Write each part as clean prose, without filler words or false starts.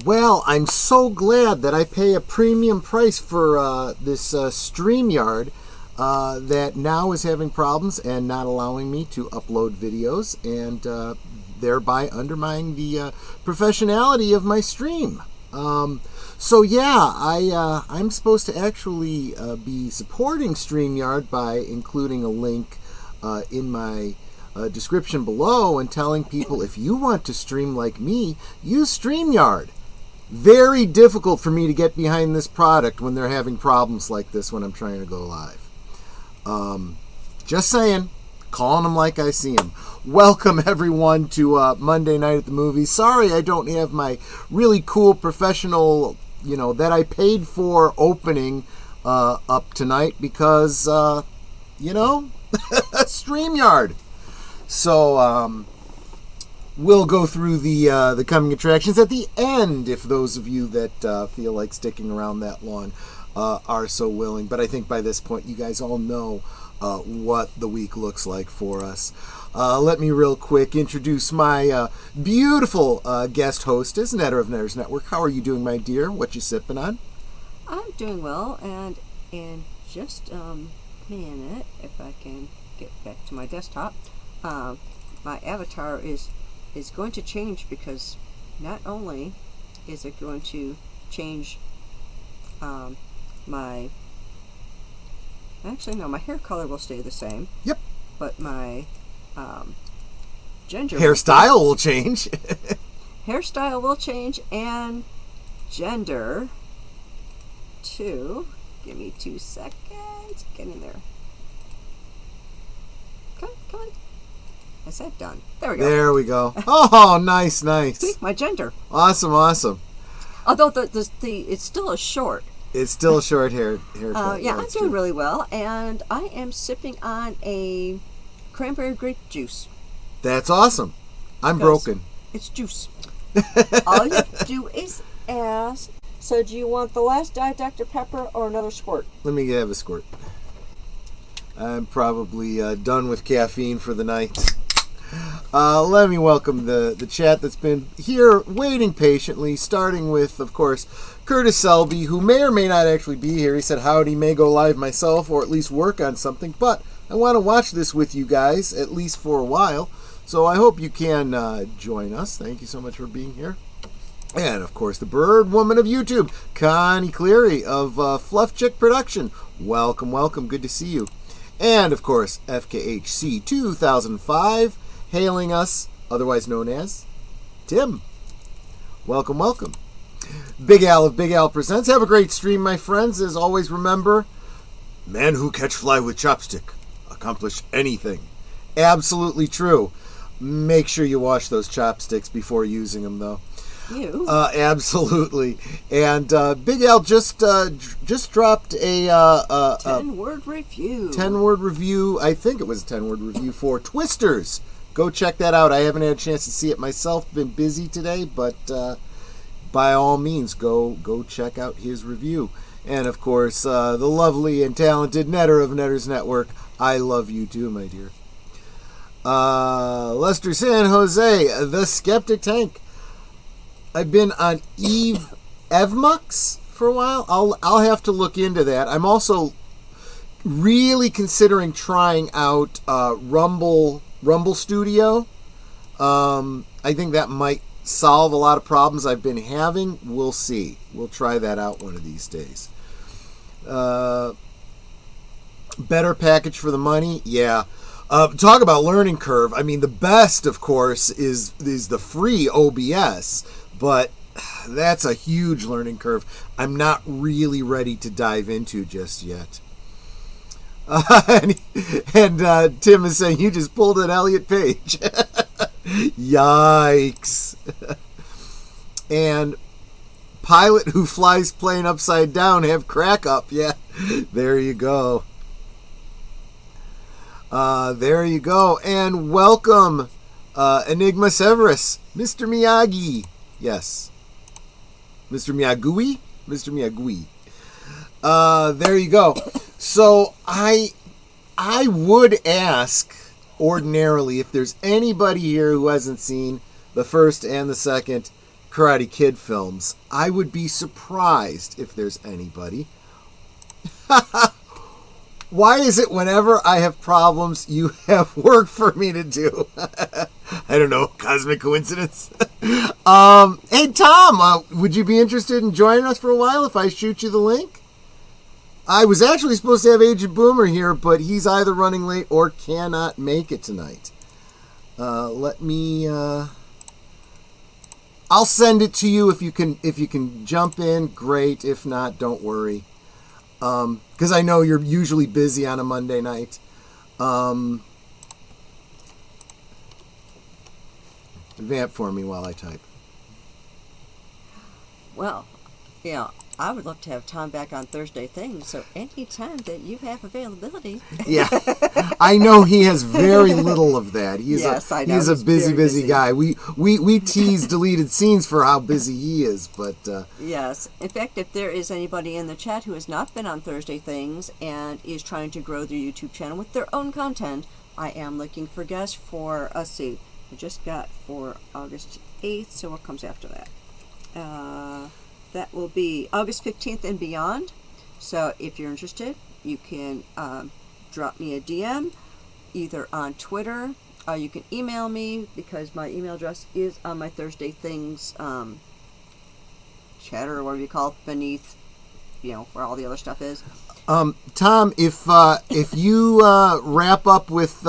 Well, I'm so glad that I pay a premium price for this StreamYard that now is having problems and not allowing me to upload videos and thereby undermining the professionality of my stream. So yeah, I'm supposed to actually be supporting StreamYard by including a link in my description below and telling people if you want to stream like me, use StreamYard. Very difficult for me to get behind this product when they're having problems like this when I'm trying to go live. Just saying, calling them like I see them. Welcome everyone to Monday Night at the Movies. Sorry I don't have my really cool professional, that I paid for opening up tonight because, StreamYard. So, we'll go through the coming attractions at the end if those of you that feel like sticking around that long are so willing. But I think by this point you guys all know what the week looks like for us. Let me real quick introduce my beautiful guest hostess, Netter of Netters Network. How are you doing, my dear? What you sipping on? I'm doing well, and in just a minute, if I can get back to my desktop, my avatar is going to change because not only is it going to change my hair color will stay the same. Yep. But my gender hairstyle will change. Hairstyle will change and gender too. Give me 2 seconds. Get in there. Come on. I said done. There we go. There we go. Oh, nice. See, my gender. Awesome. Although it's still a short. It's still a short haircut. Yeah, I'm doing really well, and I am sipping on a cranberry grape juice. That's awesome. I'm broken. It's juice. All you have to do is ask. So, do you want the last Diet Dr. Pepper or another squirt? Let me have a squirt. I'm probably done with caffeine for the night. Let me welcome the chat that's been here waiting patiently, starting with, of course, Curtis Selby, who may or may not actually be here. He said, howdy, may go live myself or at least work on something, but I want to watch this with you guys, at least for a while, so I hope you can join us. Thank you so much for being here. And, of course, the bird woman of YouTube, Connie Cleary of Fluff Chick Production. Welcome. Good to see you. And, of course, FKHC 2005, hailing us, otherwise known as Tim. Welcome. Big Al of Big Al Presents. Have a great stream, my friends. As always, remember, men who catch fly with chopstick accomplish anything. Absolutely true. Make sure you wash those chopsticks before using them, though. You? Absolutely. And Big Al just dropped a 10-word review. 10-word review. I think it was a 10-word review for Twisters. Go check that out. I haven't had a chance to see it myself. Been busy today, but by all means, go check out his review. And of course, the lovely and talented Netter of Netters Network. I love you too, my dear. Lester San Jose, the Skeptic Tank. I've been on Evmux for a while. I'll have to look into that. I'm also really considering trying out Rumble Studio. I think that might solve a lot of problems I've been having. We'll see. We'll try that out one of these days. Better package for the money? Yeah. Talk about learning curve. I mean, the best, of course, is the free OBS, but that's a huge learning curve I'm not really ready to dive into just yet. And Tim is saying, you just pulled an Elliot Page. Yikes. And pilot who flies plane upside down have crack up. Yeah, there you go. There you go. And welcome, Enigma Severus, Mr. Miyagi. Yes. Mr. Miyagi? Mr. Miyagi. There you go. So I would ask ordinarily if there's anybody here who hasn't seen the first and the second Karate Kid films. I would be surprised if there's anybody. Why is it whenever I have problems, you have work for me to do? I don't know, cosmic coincidence. Hey, Tom, would you be interested in joining us for a while if I shoot you the link? I was actually supposed to have Agent Boomer here, but he's either running late or cannot make it tonight. Let me... I'll send it to you if you can jump in. Great. If not, don't worry. Because I know you're usually busy on a Monday night. Vamp for me while I type. Well, yeah, I would love to have Tom back on Thursday Things, so anytime that you have availability. Yeah, I know he has very little of that. I know. He's a busy guy. We tease deleted scenes for how busy he is, but... Yes. In fact, if there is anybody in the chat who has not been on Thursday Things and is trying to grow their YouTube channel with their own content, I am looking for guests for, let's see, I just got for August 8th, so what comes after that? That will be August 15th and beyond. So if you're interested, you can drop me a DM either on Twitter, or you can email me because my email address is on my Thursday Things chat or whatever you call it beneath, where all the other stuff is. Tom, if you wrap up with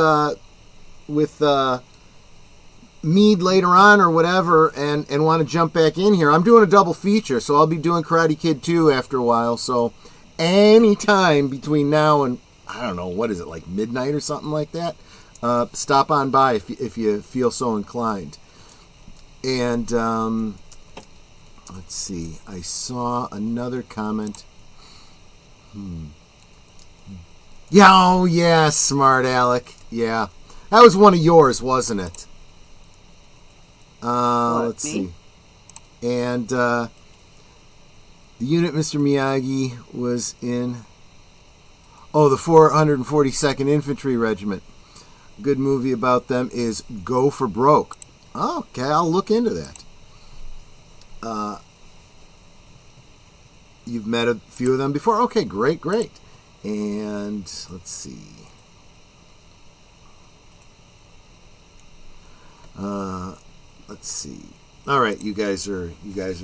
Mead later on or whatever and want to jump back in here, I'm doing a double feature, so I'll be doing Karate Kid 2 after a while. So anytime between now and, I don't know, what is it, like midnight or something like that, stop on by if you feel so inclined. And let's see, I saw another comment. Yeah, oh yeah, smart Alec. Yeah, that was one of yours, wasn't it? Let's see. And the unit Mr. Miyagi was in, the 442nd Infantry Regiment. Good movie about them is Go for Broke. Okay, I'll look into that. You've met a few of them before? Okay, great. And let's see. Let's see. All right, you guys are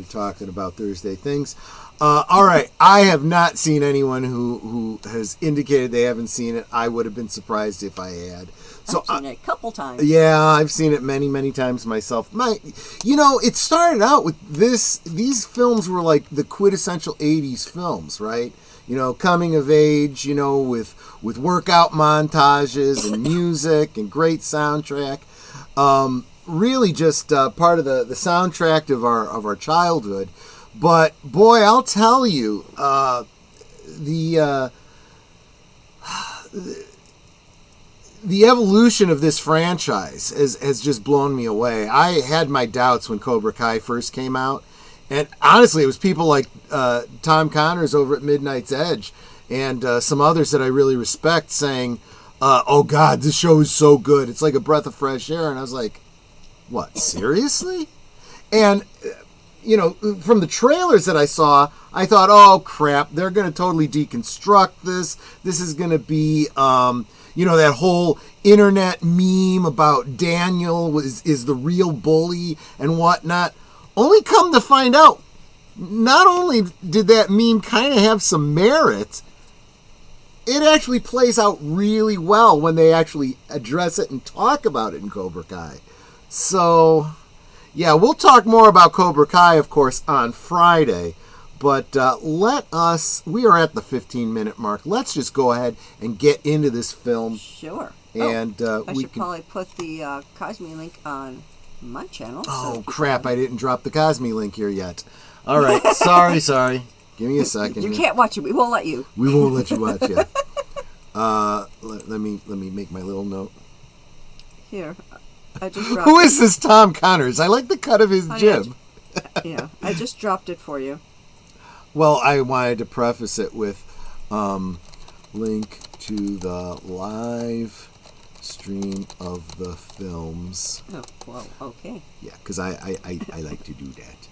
talking about Thursday Things. All right, I have not seen anyone who has indicated they haven't seen it. I would have been surprised if I had. So I've seen it a couple times. Yeah, I've seen it many times myself. It started out with this. These films were like the quintessential '80s films, right? Coming of age. With workout montages and music and great soundtrack. Really just part of the soundtrack of our childhood. But boy, I'll tell you, the evolution of this franchise has just blown me away. I had my doubts when Cobra Kai first came out, and honestly, it was people like Tom Connors over at Midnight's Edge and some others that I really respect saying, "Oh God, this show is so good! It's like a breath of fresh air." And I was like, what, seriously? And, from the trailers that I saw, I thought, oh, crap, they're going to totally deconstruct this. This is going to be, that whole internet meme about Daniel is the real bully and whatnot. Only come to find out, not only did that meme kind of have some merit, it actually plays out really well when they actually address it and talk about it in Cobra Kai. So, yeah, we'll talk more about Cobra Kai, of course, on Friday. But we are at the 15-minute mark. Let's just go ahead and get into this film. Sure. And I should probably put the Cosme link on my channel. Oh, crap, I didn't drop the Cosme link here yet. All right, sorry. Give me a second. You can't watch it. We won't let you. We won't let you watch it. Let me make my little note. Here. I just dropped Who is this Tom Connors? I like the cut of his jib. Yeah, I just dropped it for you. Well, I wanted to preface it with link to the live stream of the films. Oh, well, okay. Yeah, because I like to do that.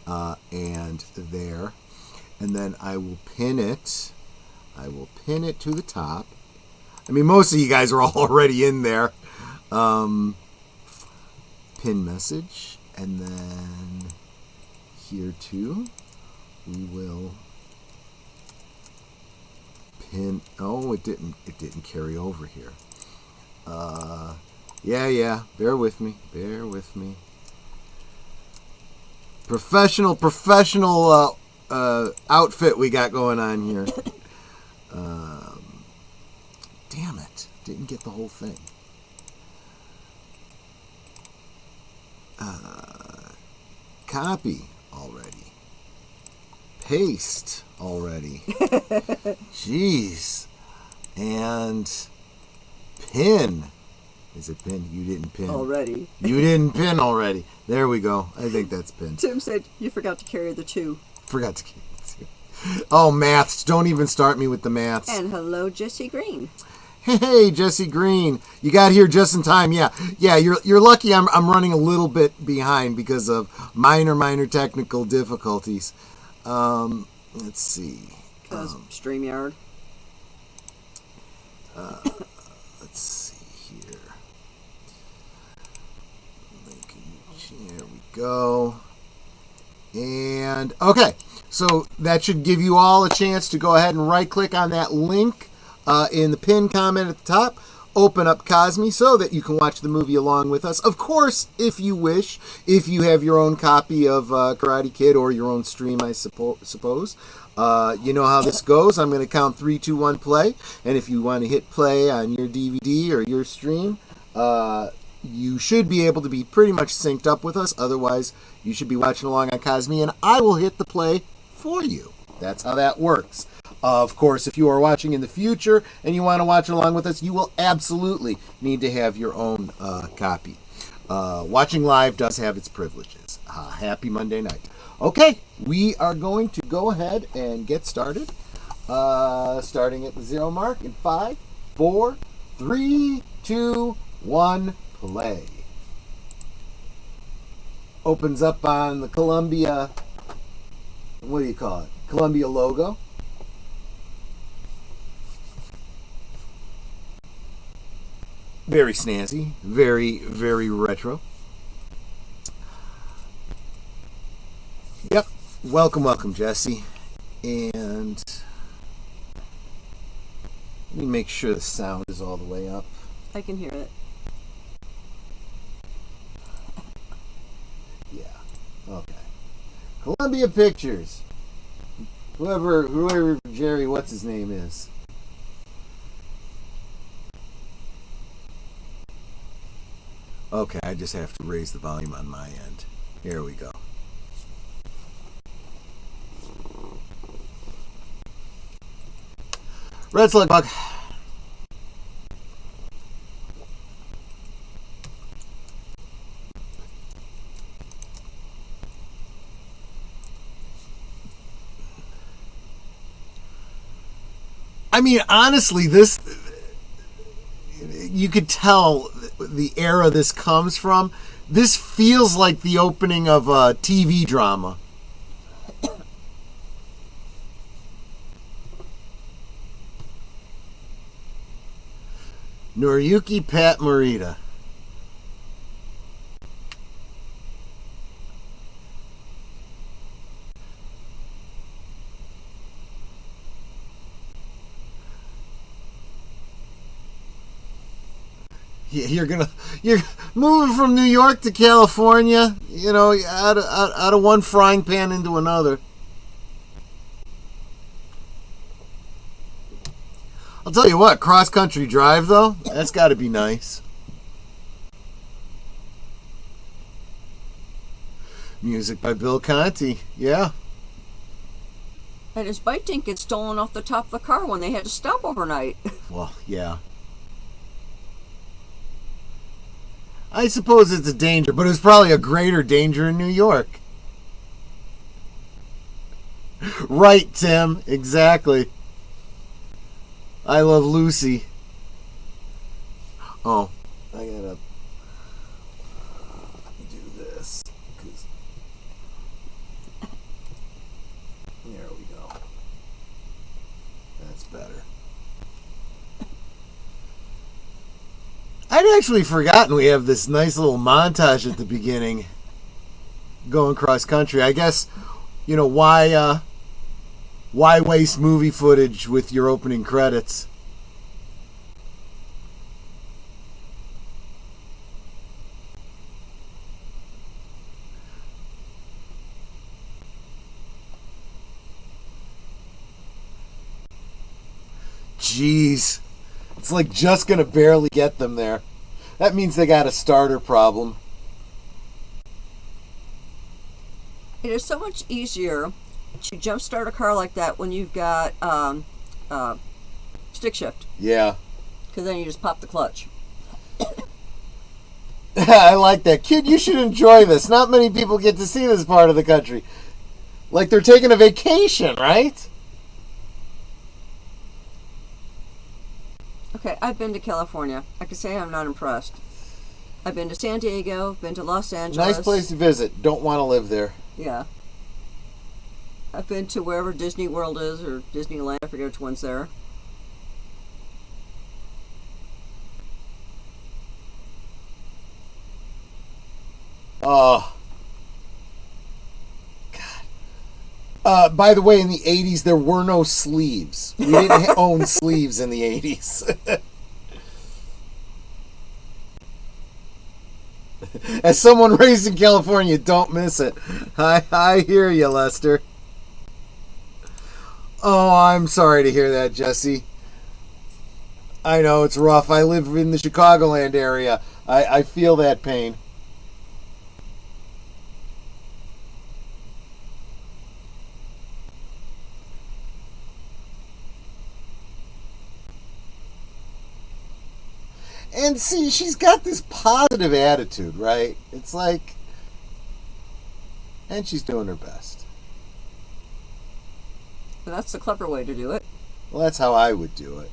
and there. And then I will pin it. I will pin it to the top. I mean, most of you guys are already in there. Pin message. And then here too, we will pin. Oh, it didn't carry over here. Yeah. Bear with me. Professional outfit we got going on here. Damn it. Didn't get the whole thing. Copy already. Paste already. Jeez. And pin. Is it pin? You didn't pin. Already. You didn't pin already. There we go. I think that's pinned. Tim said you forgot to carry the 2. Forgot to carry the 2. Oh, maths. Don't even start me with the maths. And hello, Jesse Green. Hey, Jesse Green. You got here just in time. Yeah. You're lucky. I'm running a little bit behind because of minor technical difficulties. Let's see. Because StreamYard. Let's see here. Here we go. And okay. So that should give you all a chance to go ahead and right-click on that link in the pinned comment at the top. Open up Cosme so that you can watch the movie along with us. Of course, if you wish, if you have your own copy of Karate Kid or your own stream, I suppose. You know how this goes. I'm going to count 3, 2, 1, play. And if you want to hit play on your DVD or your stream, you should be able to be pretty much synced up with us. Otherwise, you should be watching along on Cosme, and I will hit the play for you. That's how that works. Of course, if you are watching in the future and you want to watch along with us, you will absolutely need to have your own copy. Watching live does have its privileges. Happy Monday night. Okay, we are going to go ahead and get started. Starting at the 0 mark in 5, 4, 3, 2, 1, play. Opens up on the Columbia, what do you call it? Columbia logo. Very snazzy, very retro. Yep, welcome, Jesse. And let me make sure the sound is all the way up. I can hear it. Yeah, okay. Columbia Pictures. Whoever Jerry, what's his name is. Okay, I just have to raise the volume on my end. Here we go. Red Slug Bug. I mean, honestly, this, you could tell the era this comes from. This feels like the opening of a TV drama. Noriyuki Pat Morita. You're moving from New York to California, you know, out of one frying pan into another. I'll tell you what, cross-country drive, though, that's got to be nice. Music by Bill Conti, yeah. And his bike didn't get stolen off the top of the car when they had to stop overnight. Well, yeah. I suppose it's a danger, but it was probably a greater danger in New York. Right, Tim, exactly. I Love Lucy. Oh, I gotta do this. I'd actually forgotten we have this nice little montage at the beginning going cross country. I guess, why waste movie footage with your opening credits? Jeez. It's like just gonna barely get them there. That means they got a starter problem. It is so much easier to jumpstart a car like that when you've got stick shift. Yeah. Because then you just pop the clutch. I like that. Kid, you should enjoy this. Not many people get to see this part of the country. Like they're taking a vacation, right? Okay, I've been to California. I can say I'm not impressed. I've been to San Diego, been to Los Angeles. Nice place to visit. Don't want to live there. Yeah. I've been to wherever Disney World is, or Disneyland, I forget which one's there. Oh. God. By the way, in the 80s, there were no sleeves. We didn't own sleeves in the 80s. As someone raised in California, don't miss it. I hear you, Lester. Oh, I'm sorry to hear that, Jesse. I know, it's rough. I live in the Chicagoland area. I feel that pain. And see, she's got this positive attitude, right? It's like, and she's doing her best. And that's the clever way to do it. Well, that's how I would do it.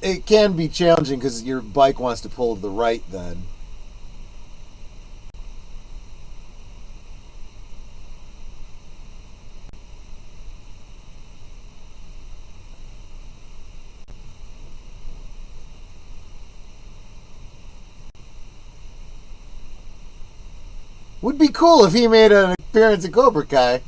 It can be challenging because your bike wants to pull to the right then. Would be cool if he made an appearance in Cobra Kai.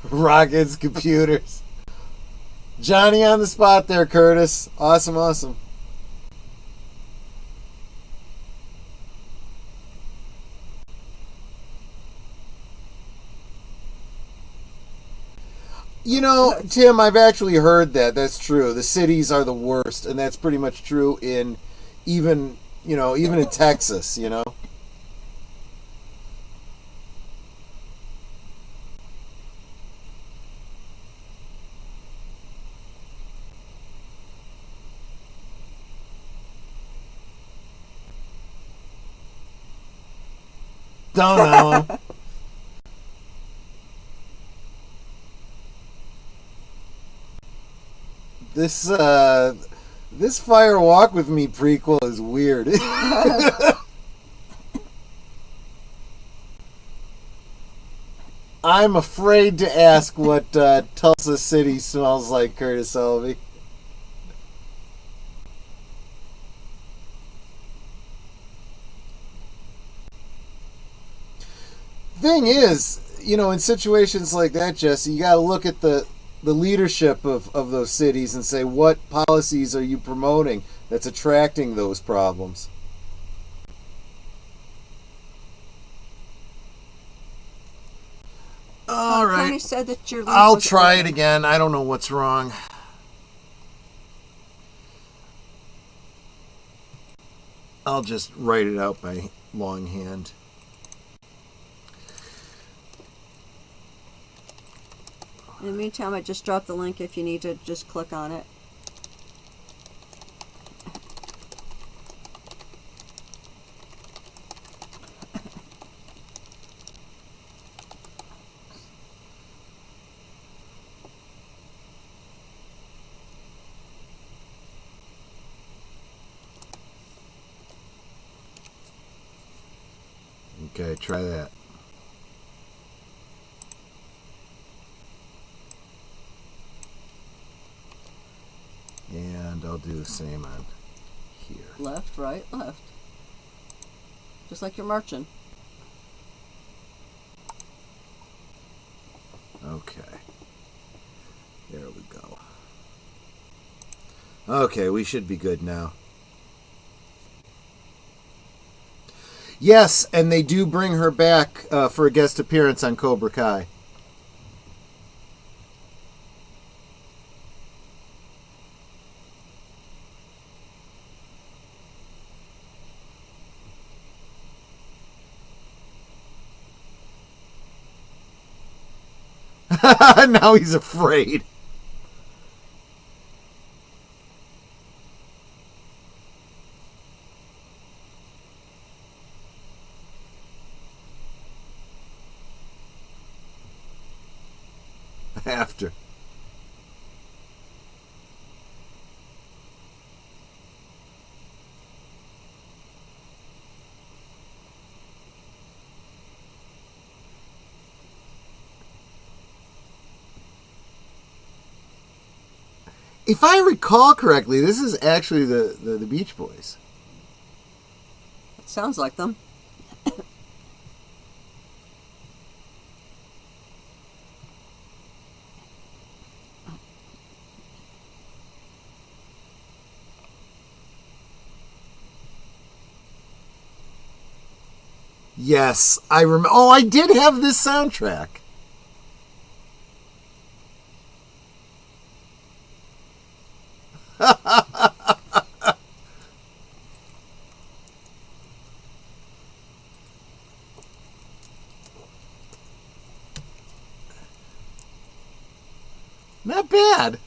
Rockets, computers. Johnny on the spot there, Curtis. Awesome, awesome. Tim, I've actually heard that. That's true. The cities are the worst, and that's pretty much true in even in Texas, Don't know. This Fire Walk with Me prequel is weird. I'm afraid to ask what Tulsa City smells like, Curtis Selvey. Thing is, in situations like that, Jesse, you got to look at the leadership of those cities and say, what policies are you promoting that's attracting those problems? All right. Connie said that your link I'll was try open. it again. I don't know what's wrong. I'll just write it out by longhand. In the meantime, I just dropped the link if you need to just click on it. Okay, try that. And I'll do the same on here. Left, right, left. Just like you're marching. Okay. There we go. Okay, we should be good now. Yes, and they do bring her back for a guest appearance on Cobra Kai. Now he's afraid. After. If I recall correctly, this is actually the Beach Boys. It sounds like them. Yes, I remember. Oh, I did have this soundtrack. Not bad.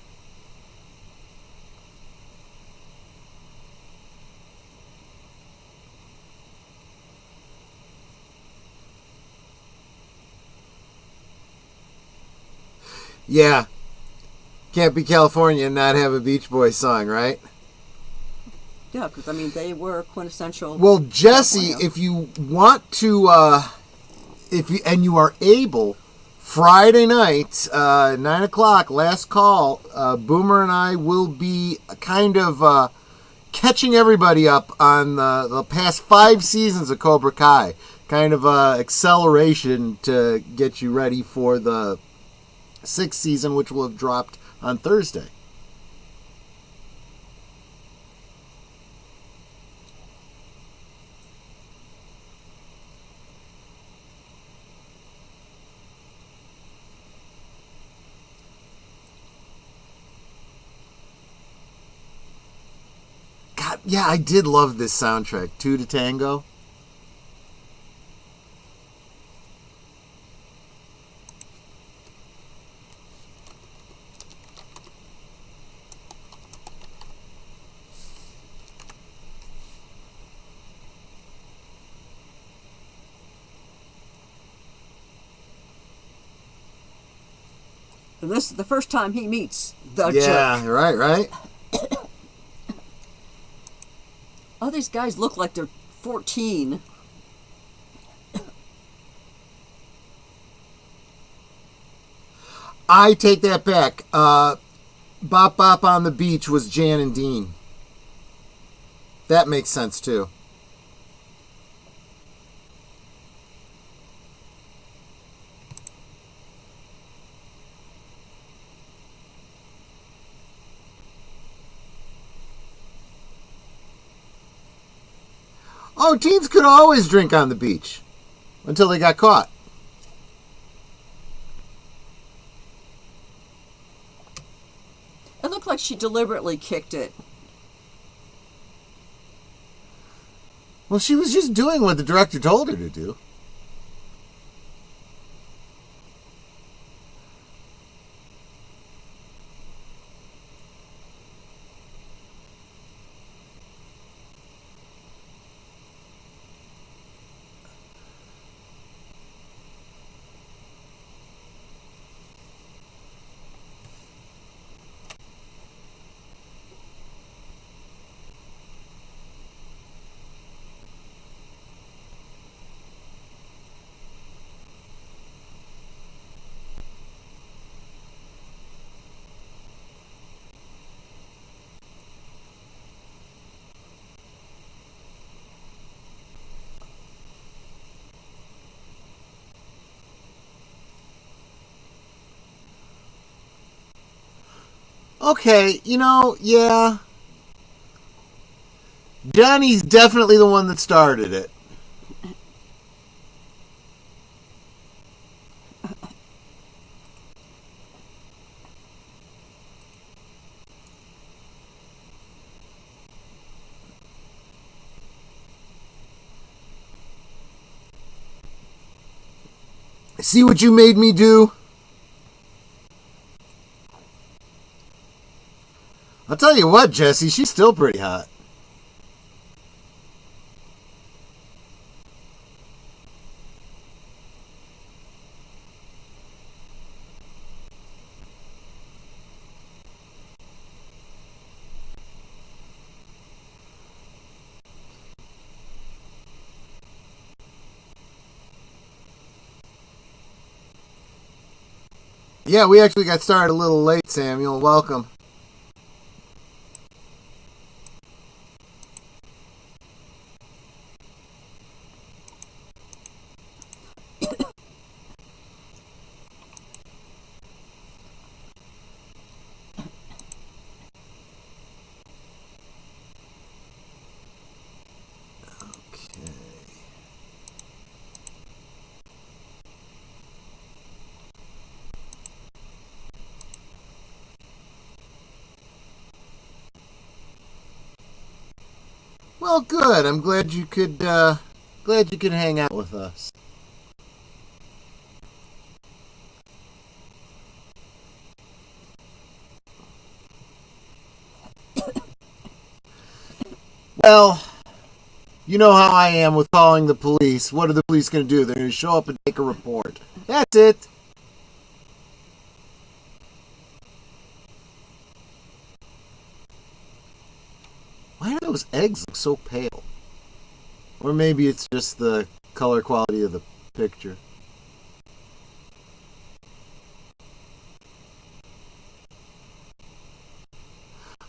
Yeah. Can't be California and not have a Beach Boys song, right? Yeah, because, I mean, they were quintessential. Well, Jesse, California. if you want to, and you are able, Friday night, 9 o'clock, last call, Boomer and I will be kind of catching everybody up on the past 5 seasons of Cobra Kai. Kind of acceleration to get you ready for the 6th season, which will have dropped on Thursday. God, yeah, I did love this soundtrack. Two to Tango. And this is the first time he meets the jerk. Yeah, right. All these guys look like they're 14. I take that back. Bop Bop on the Beach was Jan and Dean. That makes sense too. Oh, teens could always drink on the beach until they got caught. It looked like she deliberately kicked it. Well, she was just doing what the director told her to do. Okay, yeah. Johnny's definitely the one that started it. See what you made me do? I'll tell you what, Jesse, she's still pretty hot. Yeah, we actually got started a little late, Samuel. Welcome. Well, good. I'm glad you could hang out with us. Well, you know how I am with calling the police. What are the police going to do? They're going to show up and take a report. That's it. Why do those eggs look so pale? Or maybe it's just the color quality of the picture.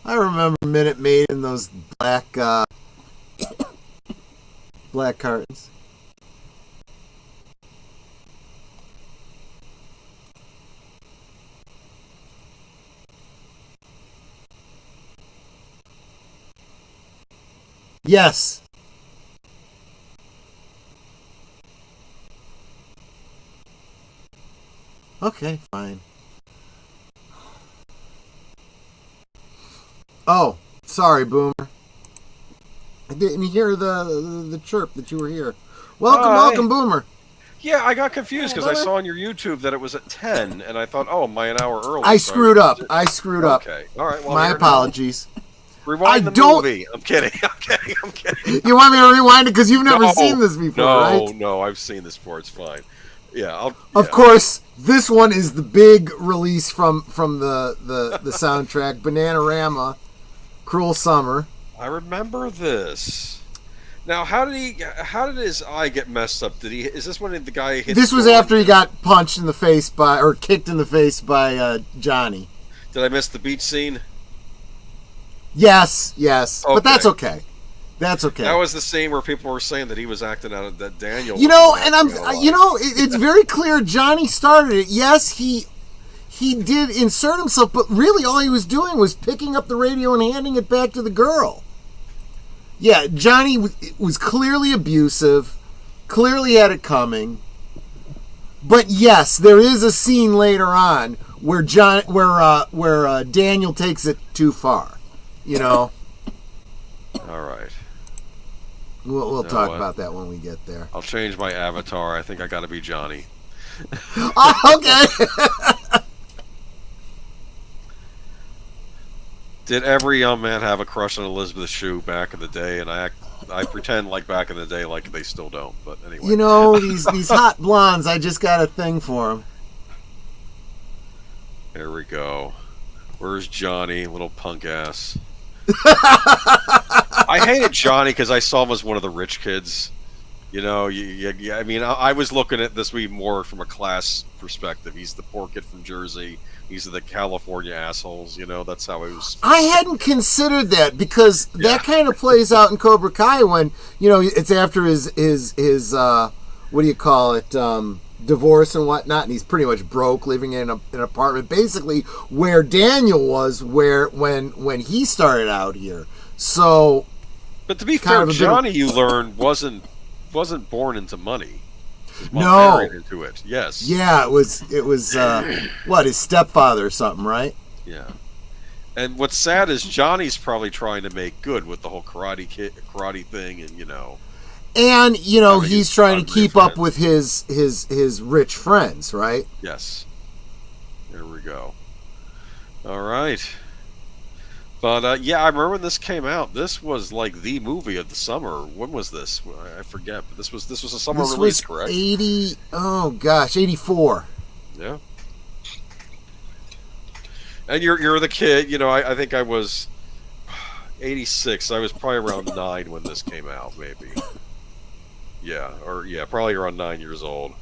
I remember Minute Maid in those black cartons. Yes. Okay, fine. Oh, sorry, Boomer. I didn't hear the chirp that you were here. Welcome, Boomer. Yeah, I got confused because I saw on your YouTube that it was at 10, and I thought, oh, am I an hour early? I screwed up. Okay, all right. Well, my apologies. Rewind the movie. I'm kidding. You want me to rewind it because you've never seen this before, right? No, I've seen this before. It's fine. Yeah, Of course, this one is the big release from the soundtrack, Bananarama, Cruel Summer. I remember this. Now, how did his eye get messed up? Is this when the guy hit? This was after he got punched in the face or kicked in the face by Johnny. Did I miss the beach scene? Yes, okay. But that's okay. That's okay. That was the scene where people were saying that he was acting out of that Daniel. It's very clear Johnny started it. Yes, he did insert himself, but really all he was doing was picking up the radio and handing it back to the girl. Yeah, Johnny was clearly abusive, clearly had it coming. But yes, there is a scene later on where Daniel takes it too far. All right. We'll talk about that when we get there. I'll change my avatar. I think I got to be Johnny. Okay. Did every young man have a crush on Elizabeth Shue back in the day? And I pretend like back in the day, like they still don't. But anyway, these hot blondes. I just got a thing for them. There we go. Where's Johnny, little punk ass? I hated Johnny because I saw him as one of the rich kids. I was looking at this more from a class perspective. He's the poor kid from Jersey. These are the California assholes. That's how it was. I hadn't considered that because that kind of plays out in Cobra Kai when it's after his what do you call it? divorce and whatnot, and he's pretty much broke, living in an apartment, basically where Daniel was, when he started out here. So, but to be fair, Johnny, you learned, wasn't born into money. His mom married into it. Yes. Yeah, it was what, his stepfather or something, right? Yeah. And what's sad is Johnny's probably trying to make good with the whole karate thing, and and he's trying to keep up with his rich friends, right? Yes. There we go. All right. But yeah, I remember when this came out. This was like the movie of the summer. When was this? I forget. But this was a summer release, correct? 84. Yeah. And you're the kid. I think I was 86. I was probably around 9 when this came out, maybe. Yeah, probably around 9 years old.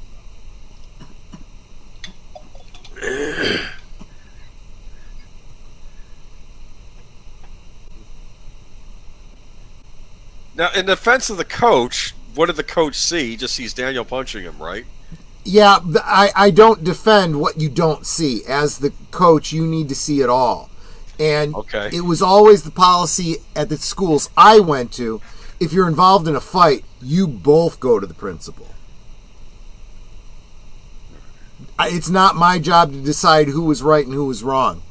Now, in defense of the coach, what did the coach see? He just sees Daniel punching him, right? Yeah, I don't defend what you don't see. As the coach, you need to see it all. And It was always the policy at the schools I went to, if you're involved in a fight, you both go to the principal. It's not my job to decide who was right and who was wrong.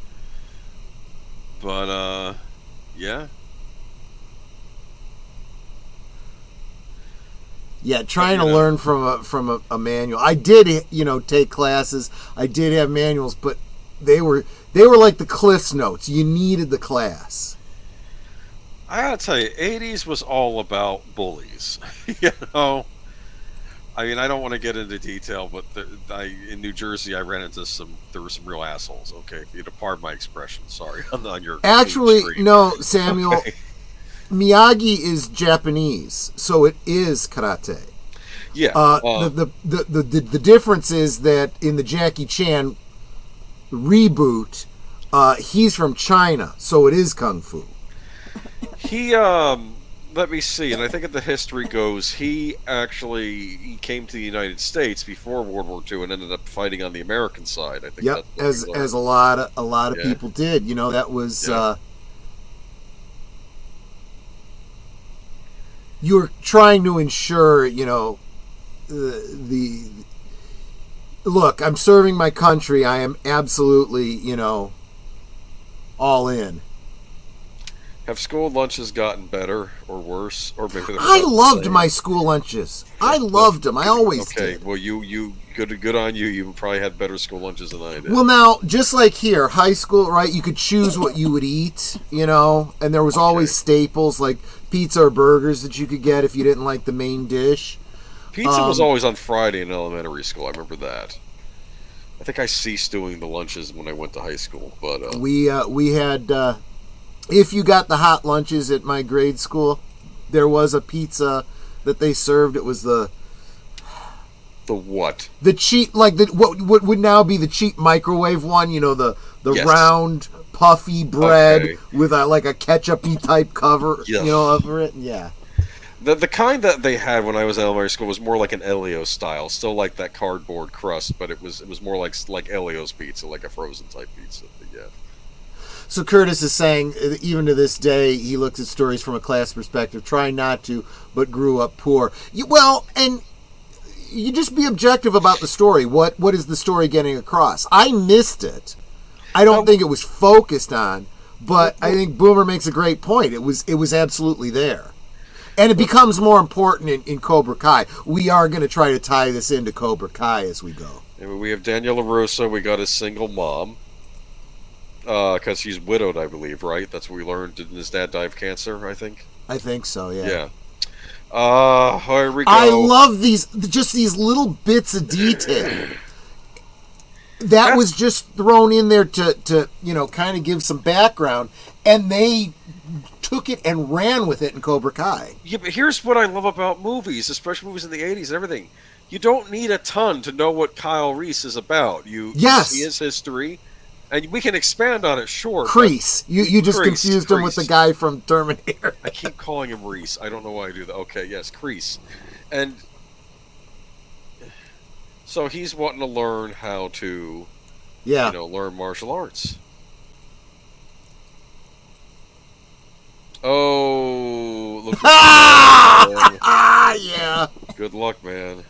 But, yeah. Yeah, trying to learn from a manual. I did, take classes. I did have manuals, but they were like the Cliff's Notes. You needed the class. I gotta tell you, 80s was all about bullies. I mean, I don't want to get into detail, but in New Jersey, I ran into there were some real assholes. Okay, if you'd pardon my expression, sorry. On your actually, no, Samuel. Okay. Miyagi is Japanese, so it is karate. Yeah. The difference is that in the Jackie Chan reboot, he's from China, so it is kung fu. He let me see, and I think if the history goes, he came to the United States before World War II and ended up fighting on the American side. I think. Yep, as a lot of people did. That was. Yeah. You're trying to ensure, the look, I'm serving my country. I am absolutely, all in. Have school lunches gotten better or worse, or maybe I loved my school lunches. I loved them. I always did. Okay, well, you good on you. You probably had better school lunches than I did. Well, now, just like here, high school, right? You could choose what you would eat, and there was always staples like pizza or burgers that you could get if you didn't like the main dish. Pizza was always on Friday in elementary school. I remember that. I think I ceased doing the lunches when I went to high school, but we had. If you got the hot lunches at my grade school, there was a pizza that they served. It was the what? The cheap, like what would now be the cheap microwave one. The yes. Round puffy bread with like a ketchup-y type cover, yes. Over it. Yeah. The kind that they had when I was in elementary school was more like an Elio's style, still like that cardboard crust, but it was more like Elio's pizza, like a frozen type pizza. But yeah. So Curtis is saying, even to this day, he looks at stories from a class perspective, trying not to, but grew up poor. And you just be objective about the story. What is the story getting across? I missed it. I don't think it was focused on, but I think Boomer makes a great point. It was absolutely there. And it becomes more important in Cobra Kai. We are going to try to tie this into Cobra Kai as we go. And we have Daniel LaRusso. We got his single mom. Because she's widowed, I believe, right? That's what we learned. Didn't his dad die of cancer, I think? I think so, yeah. Yeah. Here we go. I love these little bits of detail. That was just thrown in there to kind of give some background, and they took it and ran with it in Cobra Kai. Yeah, but here's what I love about movies, especially movies in the 80s and everything. You don't need a ton to know what Kyle Reese is about. You see his history. And we can expand on it, sure. Kreese. You just confused him with the guy from Terminator. I keep calling him Reese. I don't know why I do that. Okay, yes, Kreese. And So he's wanting to learn how to, Yeah. learn martial arts. Oh, look who's Yeah. Good luck, man.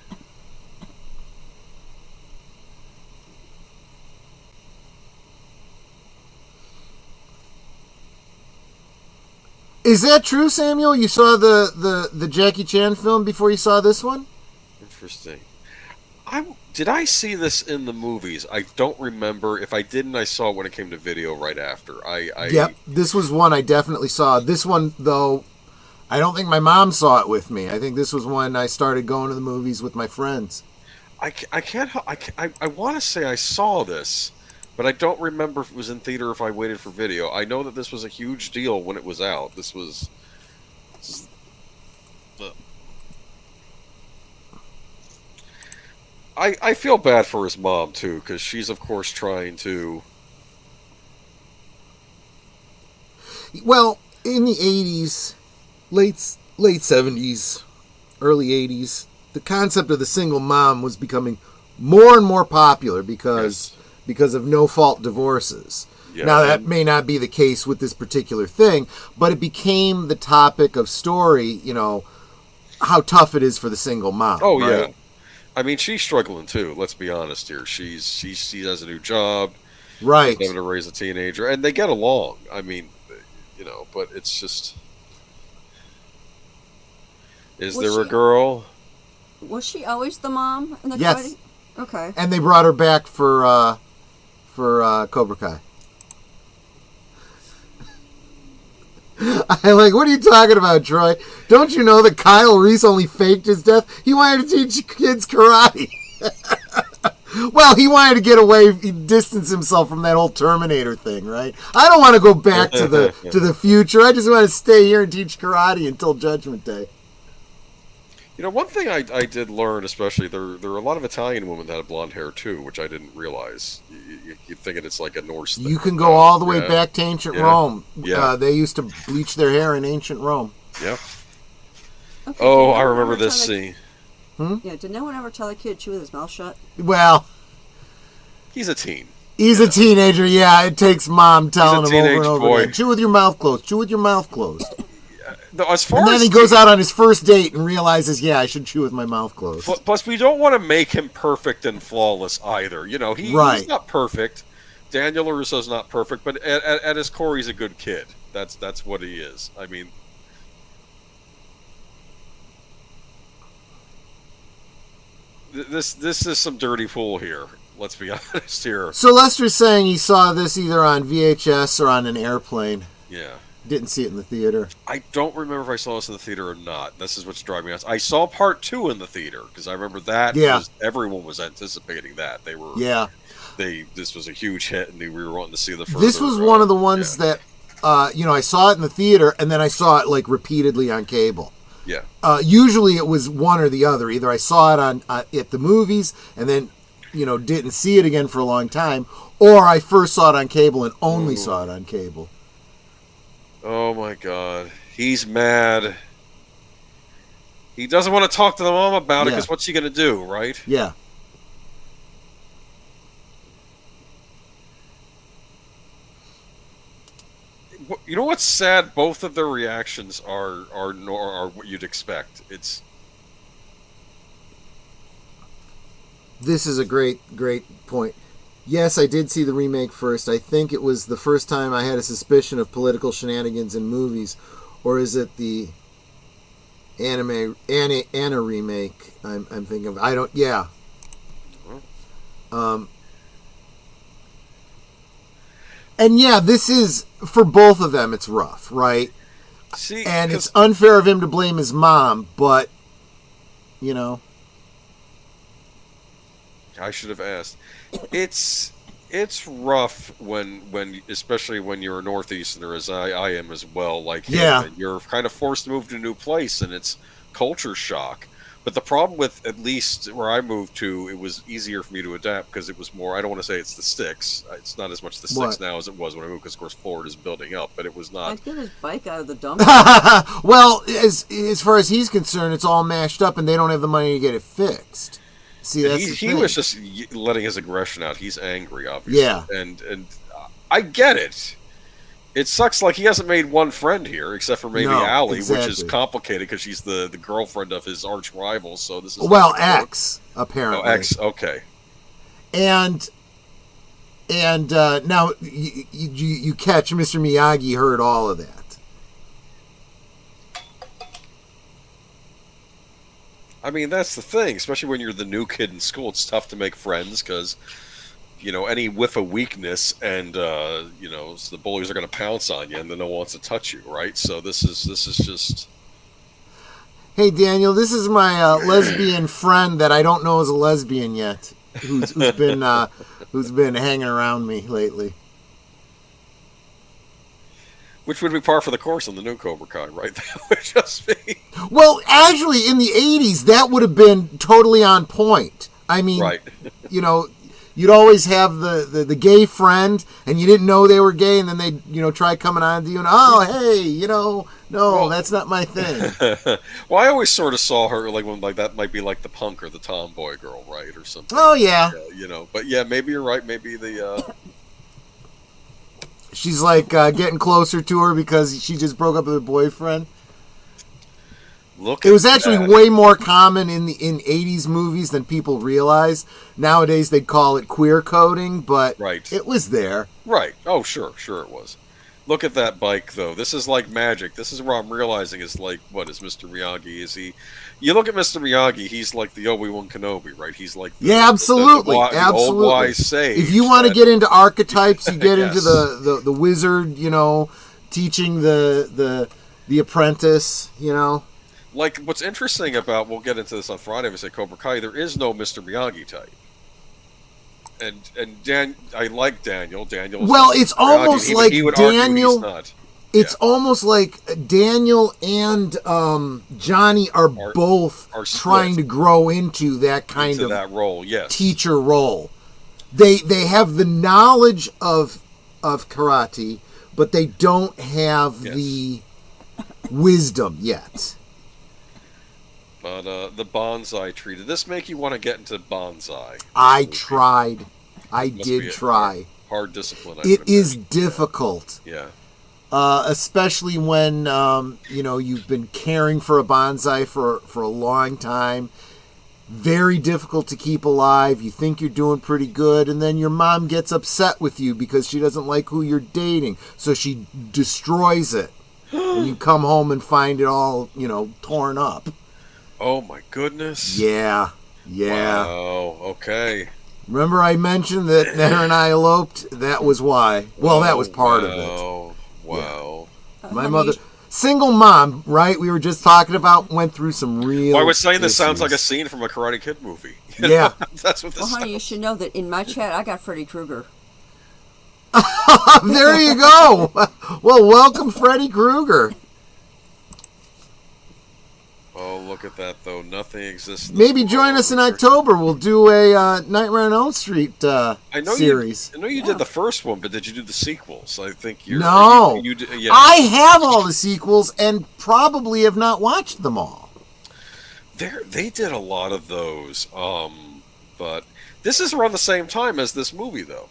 Is that true, Samuel? You saw the Jackie Chan film before you saw this one? Interesting. Did I see this in the movies? I don't remember. If I didn't, I saw it when it came to video right after. Yep, this was one I definitely saw. This one, though, I don't think my mom saw it with me. I think this was when I started going to the movies with my friends. I want to say I saw this, but I don't remember if it was in theater or if I waited for video. I know that this was a huge deal when it was out. This is the. I feel bad for his mom too, because she's of course trying to. Well, in the 80s, late 70s, early 80s, the concept of the single mom was becoming more and more popular because of no-fault divorces. Yeah, now, that may not be the case with this particular thing, but it became the topic of story, how tough it is for the single mom. Oh, right? yeah. I mean, she's struggling too, let's be honest here. She has a new job. Right. She's having to raise a teenager, and they get along. I mean, but it's just... Is there a girl? Was she always the mom in the Yes. fighting? Okay. And they brought her back for Cobra Kai. I like, what are you talking about, Troy? Don't you know that Kyle Reese only faked his death? He wanted to teach kids karate. Well, he wanted to get away, distance himself from that whole Terminator thing, right? I don't want to go back to the future. I just want to stay here and teach karate until Judgment Day. One thing I did learn, especially, there are a lot of Italian women that have blonde hair too, which I didn't realize. You think it's like a Norse thing. You can go all the way back to ancient Rome. Yeah. They used to bleach their hair in ancient Rome. Yep. Okay, Oh, I remember this scene. Yeah, did no one ever tell a kid to chew with his mouth shut? Well, He's a teen. he's a teenager, yeah. It takes mom telling him over and over boy. again. Chew with your mouth closed. Chew with your mouth closed. No, as far And then as he goes out on his first date and realizes, yeah, I should chew with my mouth closed. Plus, we don't want to make him perfect and flawless either. He's not perfect. Daniel LaRusso's not perfect, but at his core, he's a good kid. That's what he is. I mean, this is some dirty pool here. Let's be honest here. So Lester's saying he saw this either on VHS or on an airplane. Yeah. Didn't see it in the theater. I don't remember if I saw this in the theater or not. This is what's driving me nuts. I saw part 2 in the theater because I remember that. Yeah. Everyone was anticipating that. They were. Yeah. This was a huge hit, and we were wanting to see the further. This was one of the ones that, I saw it in the theater, and then I saw it like repeatedly on cable. Yeah. Usually it was one or the other. Either I saw it on at the movies, and then, didn't see it again for a long time, or I first saw it on cable and only saw it on cable. Oh my God. He's mad. He doesn't want to talk to the mom about it because what's he going to do, right? Yeah. You know what's sad? Both of their reactions are what you'd expect. This is a great point. Yes, I did see the remake first. I think it was the first time I had a suspicion of political shenanigans in movies. Or is it the Anna remake I'm thinking of? I don't... Yeah. And yeah, this is... For both of them, it's rough, right? See, and it's unfair of him to blame his mom, but... I should have asked. It's rough when especially when you're a Northeasterner, as I am as well. Like him, and you're kind of forced to move to a new place, and it's culture shock. But the problem with, at least where I moved to, it was easier for me to adapt because it was more. I don't want to say it's the sticks. It's not as much the sticks now as it was when I moved, because of course Florida's building up. But it was not. I'd get his bike out of the dump. Well, as far as he's concerned, it's all mashed up, and they don't have the money to get it fixed. See, that's the He thing. was just letting his aggression out. He's angry, obviously. Yeah. And I get it. It sucks. Like he hasn't made one friend here, except for maybe No, Allie, which is exactly. complicated because she's the girlfriend of his arch rival. So this is Well, not gonna work. X apparently. Oh, X. Okay. And now you catch Mr. Miyagi heard all of that. I mean, that's the thing. Especially when you're the new kid in school, it's tough to make friends because any whiff of weakness and so the bullies are going to pounce on you, and then no one wants to touch you, right? So this is just. Hey Daniel, this is my lesbian friend that I don't know is a lesbian yet, who's been hanging around me lately. Which would be par for the course on the new Cobra Kai, right? That would just be. Well, actually, in the 80s, that would have been totally on point. I mean, Right. You'd always have the gay friend, and you didn't know they were gay, and then they'd, try coming on to you, and, oh, hey, no, Well- that's not my thing. Well, I always sort of saw her like that might be like the punk or the tomboy girl, right, or something. Oh, yeah. But yeah, maybe you're right. Maybe the She's, like, getting closer to her because she just broke up with her boyfriend. look. It was at actually that. way more common in 80s movies than people realize. Nowadays, they'd call it queer coding, but Right. it was there. Right. Oh, sure it was. Look at that bike, though. This is like magic. This is what I'm realizing is like, what is Mr. Miyagi? Is he? You look at Mr. Miyagi, he's like the Obi-Wan Kenobi, right? He's like Yeah, absolutely, the old absolutely. wise sage. If you want to that- get into archetypes, you get into Yes. the wizard, teaching the apprentice, like, what's interesting about, we'll get into this on Friday, we say Cobra Kai, there is no Mr. Miyagi type. And I like Daniel. Daniel. Well, it's almost like he would argue Daniel- he's not. It's almost like Daniel and Johnny are both are split trying to grow into that kind Into of that role, yes. teacher role. They have the knowledge of karate, but they don't have Yes. the wisdom yet. But the bonsai tree. Did this make you want to get into bonsai? I tried. I Must be did a try. hard discipline. I It would is imagine. difficult. Yeah. Especially when you've been caring for a bonsai for a long time. Very difficult to keep alive. You think you're doing pretty good, and then your mom gets upset with you because she doesn't like who you're dating, so she destroys it, and you come home and find it all torn up. Oh my goodness. Yeah. Wow. Okay. Remember I mentioned that Nana and I eloped? That was why. Well, that was part of it. Wow. My mother, single mom, right? We were just talking about, went through some real. Well, I was saying this sounds like a issues. scene from a Karate Kid movie. Yeah. That's what this Well, honey, you sounds. should know that in my chat, I got Freddy Krueger. There you go. Well, welcome, Freddy Krueger. Oh, look at that, though. Nothing exists. In this Maybe world. join us in October. We'll do a Nightmare on Elm Street I know series. I know you did the first one, but did you do the sequels? I think you're. No. You did, yeah. I have all the sequels and probably have not watched them all. They did a lot of those, but this is around the same time as this movie, though.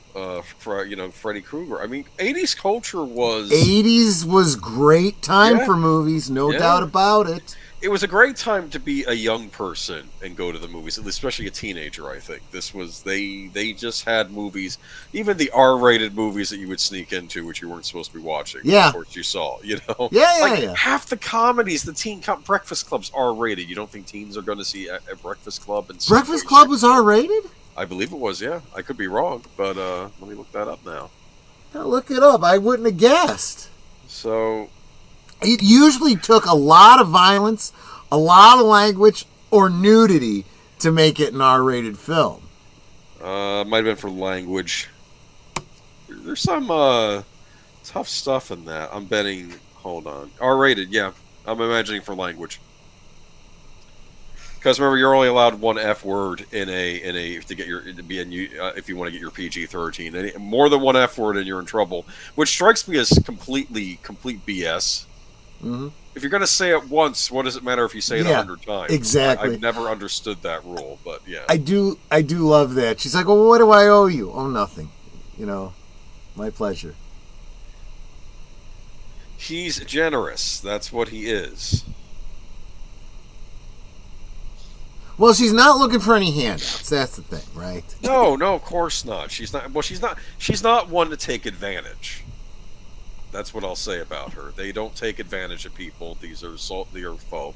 For Freddy Krueger. I mean, '80s culture was 80s was great time Yeah. for movies, no Yeah. doubt about it. It was a great time to be a young person and go to the movies, especially a teenager. I think this was they just had movies, even the R-rated movies that you would sneak into, which you weren't supposed to be watching. Yeah. Of course you saw. Yeah. Half the comedies, the Breakfast Club's R-rated. You don't think teens are going to see a Breakfast Club? And Breakfast Club was R-rated? I believe it was. Yeah, I could be wrong, but let me look that up now. Now look it up. I wouldn't have guessed. So It usually took a lot of violence, a lot of language, or nudity to make it an R-rated film. might have been for language. There's some tough stuff in that. I'm betting. Hold on. R-rated. Yeah, I'm imagining for language. Because remember, you're only allowed one F word in a to get your to be in if you want to get your PG-13. More than one F word and you're in trouble, which strikes me as complete BS. Mm-hmm. If you're going to say it once, what does it matter if you say it 100 times? Exactly. I've never understood that rule, but yeah. I do love that. She's like, well, what do I owe you? Oh, nothing. My pleasure. He's generous. That's what he is. Well, she's not looking for any handouts. That's the thing, right? No, of course not. She's not. Well, she's not one to take advantage. That's what I'll say about her. They don't take advantage of people. These are saltier folk.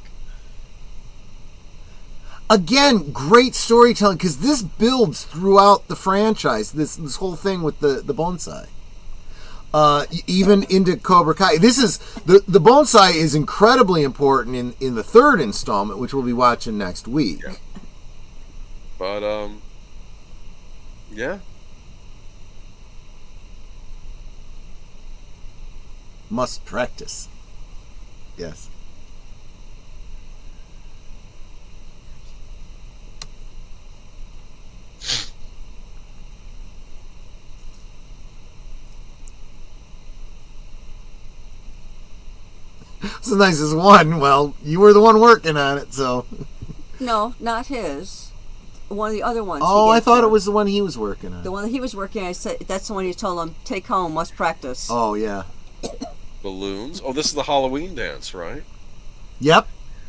Again, great storytelling, because this builds throughout the franchise. This whole thing with the bonsai, even into Cobra Kai. This is the bonsai is incredibly important in the third installment, which we'll be watching next week. Yeah. But yeah. Must practice. Yes. It's the nicest one. Well, you were the one working on it, so. No, not his. One of the other ones. Oh, I thought it was the one he was working on. The one that he was working on, I said, that's the one you told him, take home, must practice. Oh, yeah. Balloons. Oh, this is the Halloween dance, right? Yep.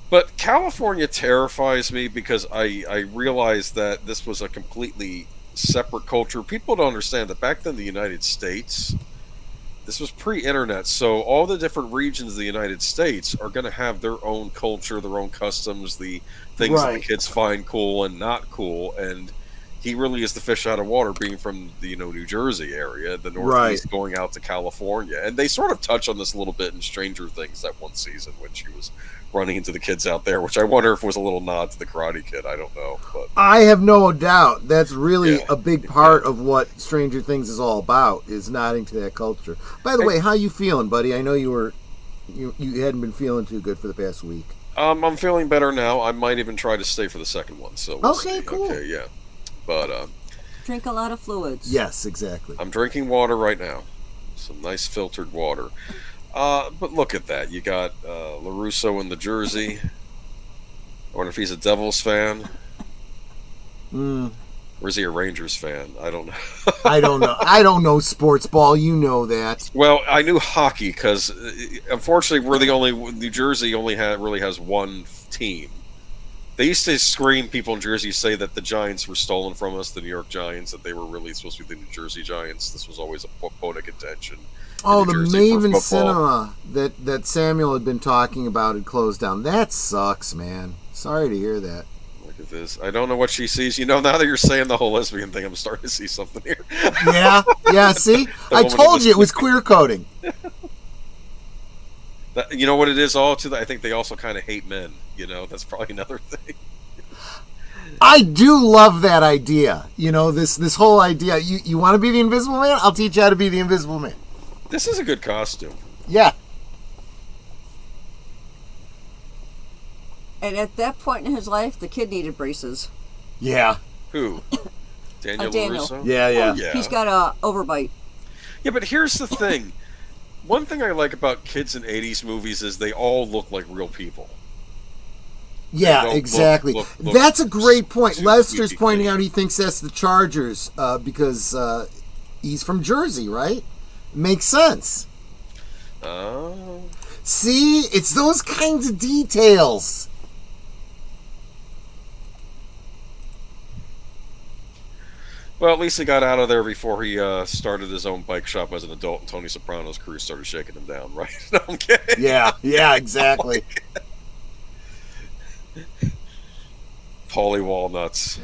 But California terrifies me because I realize that this was a completely separate culture. People don't understand that back then in the United States, this was pre-internet, so all the different regions of the United States are going to have their own culture, their own customs, the things that the kids find cool and not cool, and he really is the fish out of water, being from the New Jersey area, the Northeast, going out to California. And they sort of touch on this a little bit in Stranger Things that one season when she was running into the kids out there, which I wonder if was a little nod to the Karate Kid. I don't know. But I have no doubt that's really a big part of what Stranger Things is all about, is nodding to that culture. By the way, how you feeling, buddy? I know you hadn't been feeling too good for the past week. I'm feeling better now. I might even try to stay for the second one. So we'll see. Cool. Okay, yeah. But drink a lot of fluids. Yes, exactly. I'm drinking water right now. Some nice filtered water. But look at that. You got LaRusso in the jersey. I wonder if he's a Devils fan. Or is he a Rangers fan? I don't know. I don't know. I don't know sports ball. You know that. Well, I knew hockey because, unfortunately, we're the only... New Jersey only really has one team. They used to scream, people in Jersey say that the Giants were stolen from us, the New York Giants, that they were really supposed to be the New Jersey Giants. This was always a point of contention. Oh, the Maven Cinema that Samuel had been talking about had closed down. That sucks, man. Sorry to hear that. Look at this. I don't know what she sees. Now that you're saying the whole lesbian thing, I'm starting to see something here. Yeah, see? I told you it was queer coding. You know what it is all to? I think they also kind of hate men. That's probably another thing. I do love that idea. This whole idea. You want to be the Invisible Man? I'll teach you how to be the Invisible Man. This is a good costume. Yeah. And at that point in his life, the kid needed braces. Yeah. Who? Daniel LaRusso? Yeah. Oh, yeah. He's got a overbite. Yeah, but here's the thing. One thing I like about kids in 80s movies is they all look like real people. Yeah, exactly. Look that's a great point. Lester's pointing out he thinks that's the Chargers because he's from Jersey, right? Makes sense. Oh. See, it's those kinds of details. Well, at least he got out of there before he started his own bike shop as an adult, and Tony Soprano's crew started shaking him down, right? No, I'm kidding. Yeah, exactly. Paulie Walnuts.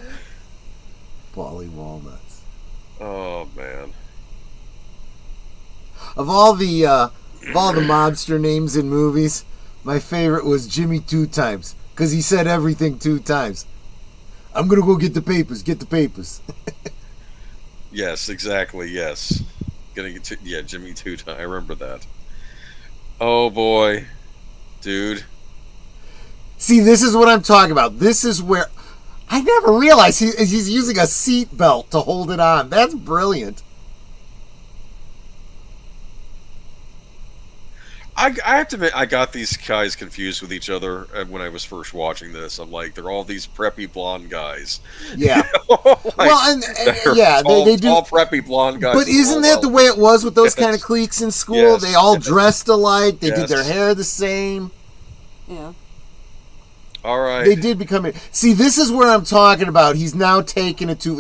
Oh, man. Of all the mobster names in movies, my favorite was Jimmy 2 Times, because he said everything 2 times. I'm gonna go get the papers. Yes, exactly. Yes, Jimmy 2 Times. I remember that. Oh boy, dude. See, this is what I'm talking about. This is where I never realized he's using a seat belt to hold it on. That's brilliant. I have to admit, I got these guys confused with each other when I was first watching this. I'm like, they're all these preppy blonde guys. Yeah. Like, Well, and yeah, tall, they do. Tall preppy blonde guys. But isn't that the way it was with those kind of cliques in school? Yes. They all dressed alike. They did Yes. their hair the same. Yeah. All right. They did become it. See, this is where I'm talking about. He's now taking it to.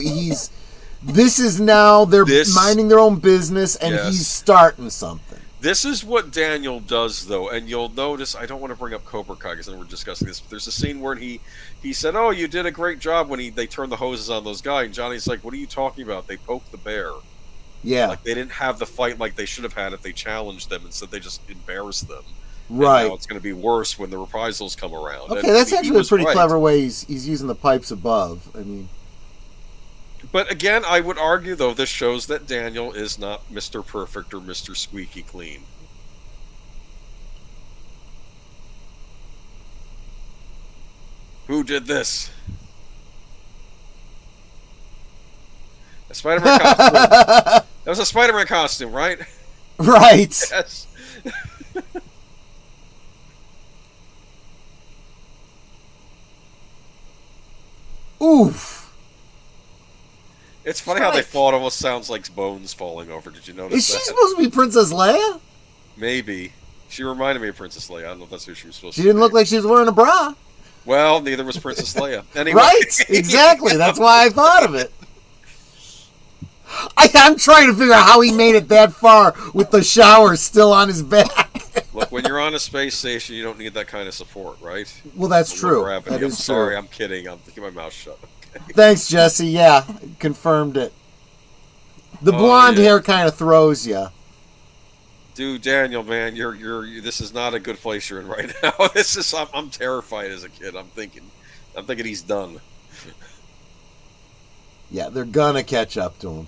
This is now they're minding their own business, and he's starting something. This is what Daniel does, though, and you'll notice. I don't want to bring up Cobra Kai because we're discussing this. But there's a scene where he said, "Oh, you did a great job when they turned the hoses on those guys." And Johnny's like, "What are you talking about? They poked the bear. Yeah, like they didn't have the fight like they should have had if they challenged them. Instead, they just embarrassed them. Right. And now it's going to be worse when the reprisals come around." Okay, and that's actually a pretty right. clever way he's using the pipes above. I mean. But again, I would argue, though, this shows that Daniel is not Mr. Perfect or Mr. Squeaky Clean. Who did this? A Spider-Man costume. That was a Spider-Man costume, right? Right. Yes. Oof. It's funny how they fall. It almost sounds like bones falling over. Did you notice Is that? she supposed to be Princess Leia? Maybe. She reminded me of Princess Leia. I don't know if that's who she was supposed to be. She didn't look like she was wearing a bra. Well, neither was Princess Leia. Anyway. Right? Exactly. That's why I thought of it. I'm trying to figure out how he made it that far with the shower still on his back. Look, when you're on a space station, you don't need that kind of support, right? Well, that's true. That I'm is sorry, true. I'm kidding. I'm keeping my mouth shut. Okay. Thanks, Jesse. Yeah, confirmed it. The blonde hair kind of throws you. Dude, Daniel, man, this is not a good place you're in right now. I'm terrified as a kid. I'm thinking he's done. Yeah, they're gonna catch up to him.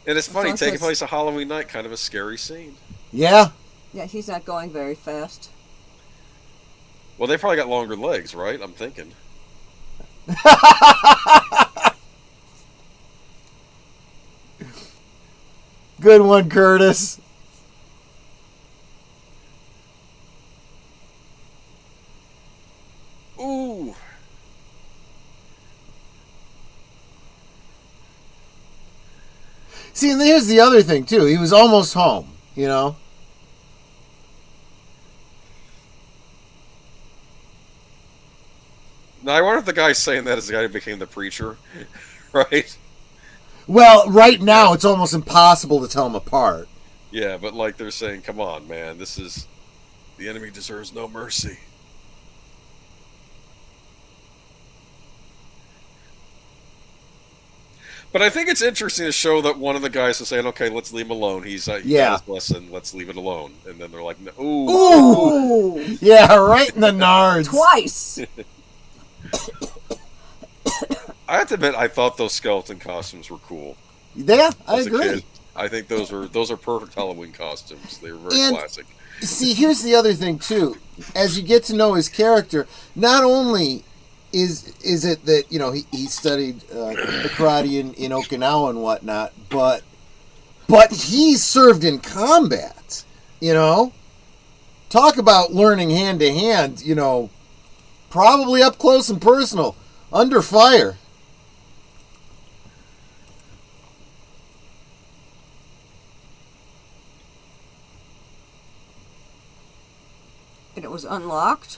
And it's funny, taking place on Halloween night, kind of a scary scene. Yeah. Yeah, he's not going very fast. Well, they probably got longer legs, right? I'm thinking. Good one, Curtis. Ooh. See, and here's the other thing, too. He was almost home, you know? Now, I wonder if the guy saying that is the guy who became the preacher, right? Well, right now, it's almost impossible to tell them apart. Yeah, but like they're saying, come on, man, the enemy deserves no mercy. But I think it's interesting to show that one of the guys is saying, "Okay, let's leave him alone. He got his lesson. Let's leave it alone." And then they're like, "Ooh, ooh, yeah, right in the nards, twice." I have to admit, I thought those skeleton costumes were cool. Yeah, I agree. I think those are perfect Halloween costumes. They were very classic. See, here's the other thing too. As you get to know his character, not only is it that, you know, he studied the karate in Okinawa and whatnot, but he served in combat, you know? Talk about learning hand to hand, you know, probably up close and personal, under fire. And it was unlocked?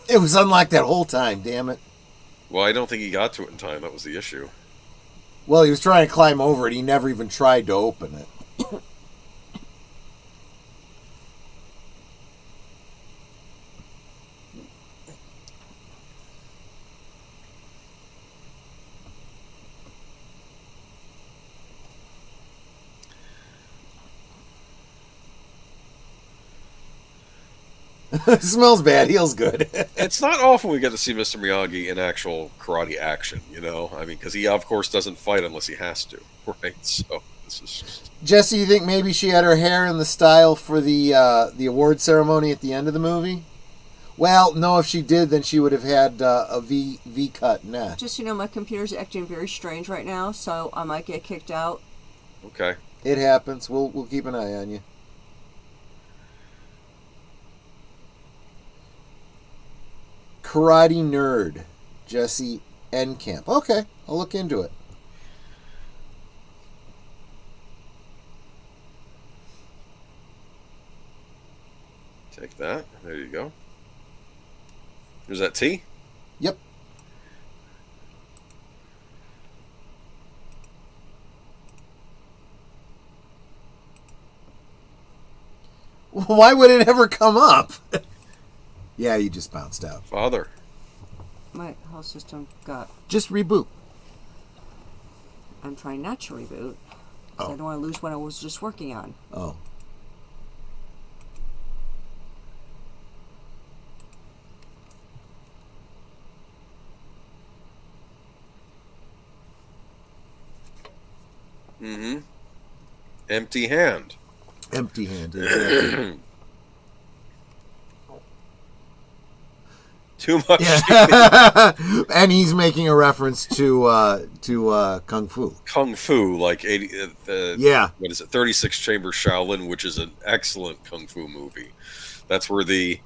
It was unlocked that whole time, damn it. Well, I don't think he got to it in time. That was the issue. Well, he was trying to climb over it. He never even tried to open it. It smells bad. Heals good. It's not often we get to see Mr. Miyagi in actual karate action, you know? I mean, because he, of course, doesn't fight unless he has to, right? So, this is just... Jesse, you think maybe she had her hair in the style for the award ceremony at the end of the movie? Well, no, if she did, then she would have had a V-cut neck. Just, you know, my computer's acting very strange right now, so I might get kicked out. Okay. It happens. We'll keep an eye on you. Karate Nerd, Jesse Enkamp. Okay, I'll look into it. Take that. There you go. Is that tea? Yep. Why would it ever come up? Yeah, you just bounced out. Father. My whole system got. Just reboot. I'm trying not to reboot. 'Cause I don't want to lose what I was just working on. Oh. Mm-hmm. Empty hand. Empty-handed. Exactly. Too much. Yeah. And he's making a reference to Kung Fu. Kung Fu, like 80. Yeah. What is it? 36 Chamber Shaolin, which is an excellent Kung Fu movie. That's where the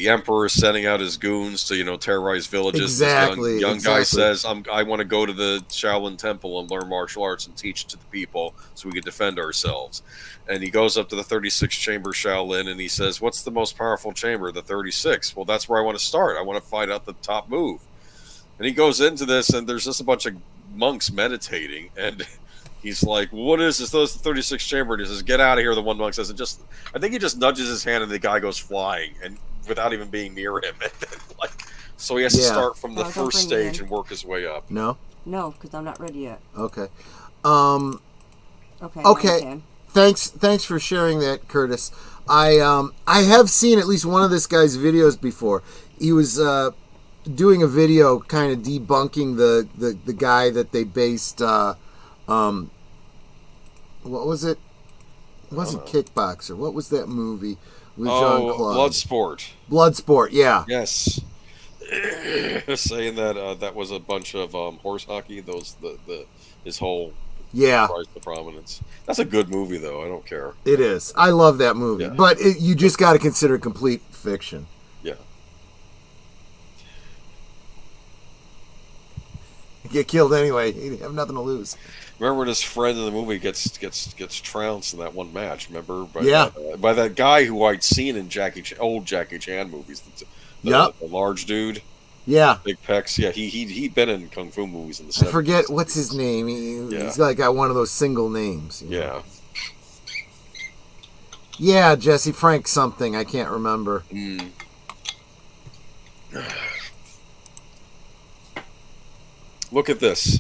emperor is sending out his goons to terrorize villages. Exactly. This young guy says, I want to go to the Shaolin Temple and learn martial arts and teach it to the people so we can defend ourselves. And he goes up to the 36 Chamber Shaolin and he says, what's the most powerful chamber? The 36. Well, that's where I want to start. I want to find out the top move. And he goes into this and there's just a bunch of monks meditating and he's like, what is this? Those 36 chamber. And he says, get out of here. The one monk says, I think he just nudges his hand and the guy goes flying and without even being near him. And then, so he has to start from the first stage and work his way up. No? No, because I'm not ready yet. Okay. Okay. Thanks for sharing that, Curtis. I have seen at least one of this guy's videos before. He was doing a video kind of debunking the guy that they based what was it? It wasn't Kickboxer. What was that movie with Jean-Claude? Bloodsport. Bloodsport, yeah. Yes. Saying that that was a bunch of horse hockey. His whole rise to prominence. That's a good movie, though. I don't care. It is. I love that movie, but you just got to consider it complete fiction. Yeah. You get killed anyway. You have nothing to lose. Remember when his friend in the movie gets trounced in that one match? Remember? By that guy who I'd seen in old Jackie Chan movies. The large dude. Yeah. Big pecs. Yeah, he'd been in Kung Fu movies in the 70s. I forget what's his name. He's got one of those single names. Yeah. Yeah, Jesse Frank something. I can't remember. Look at this.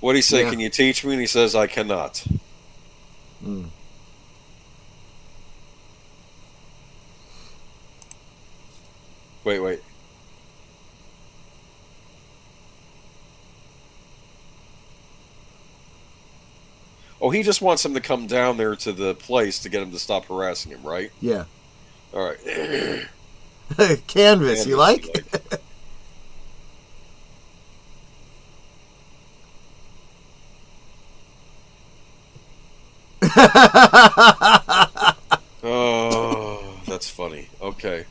What'd he say? Can you teach me? And he says, I cannot. Wait. Oh, he just wants him to come down there to the place to get him to stop harassing him, right? Yeah. All right. Canvas, you like? Oh, that's funny. Okay.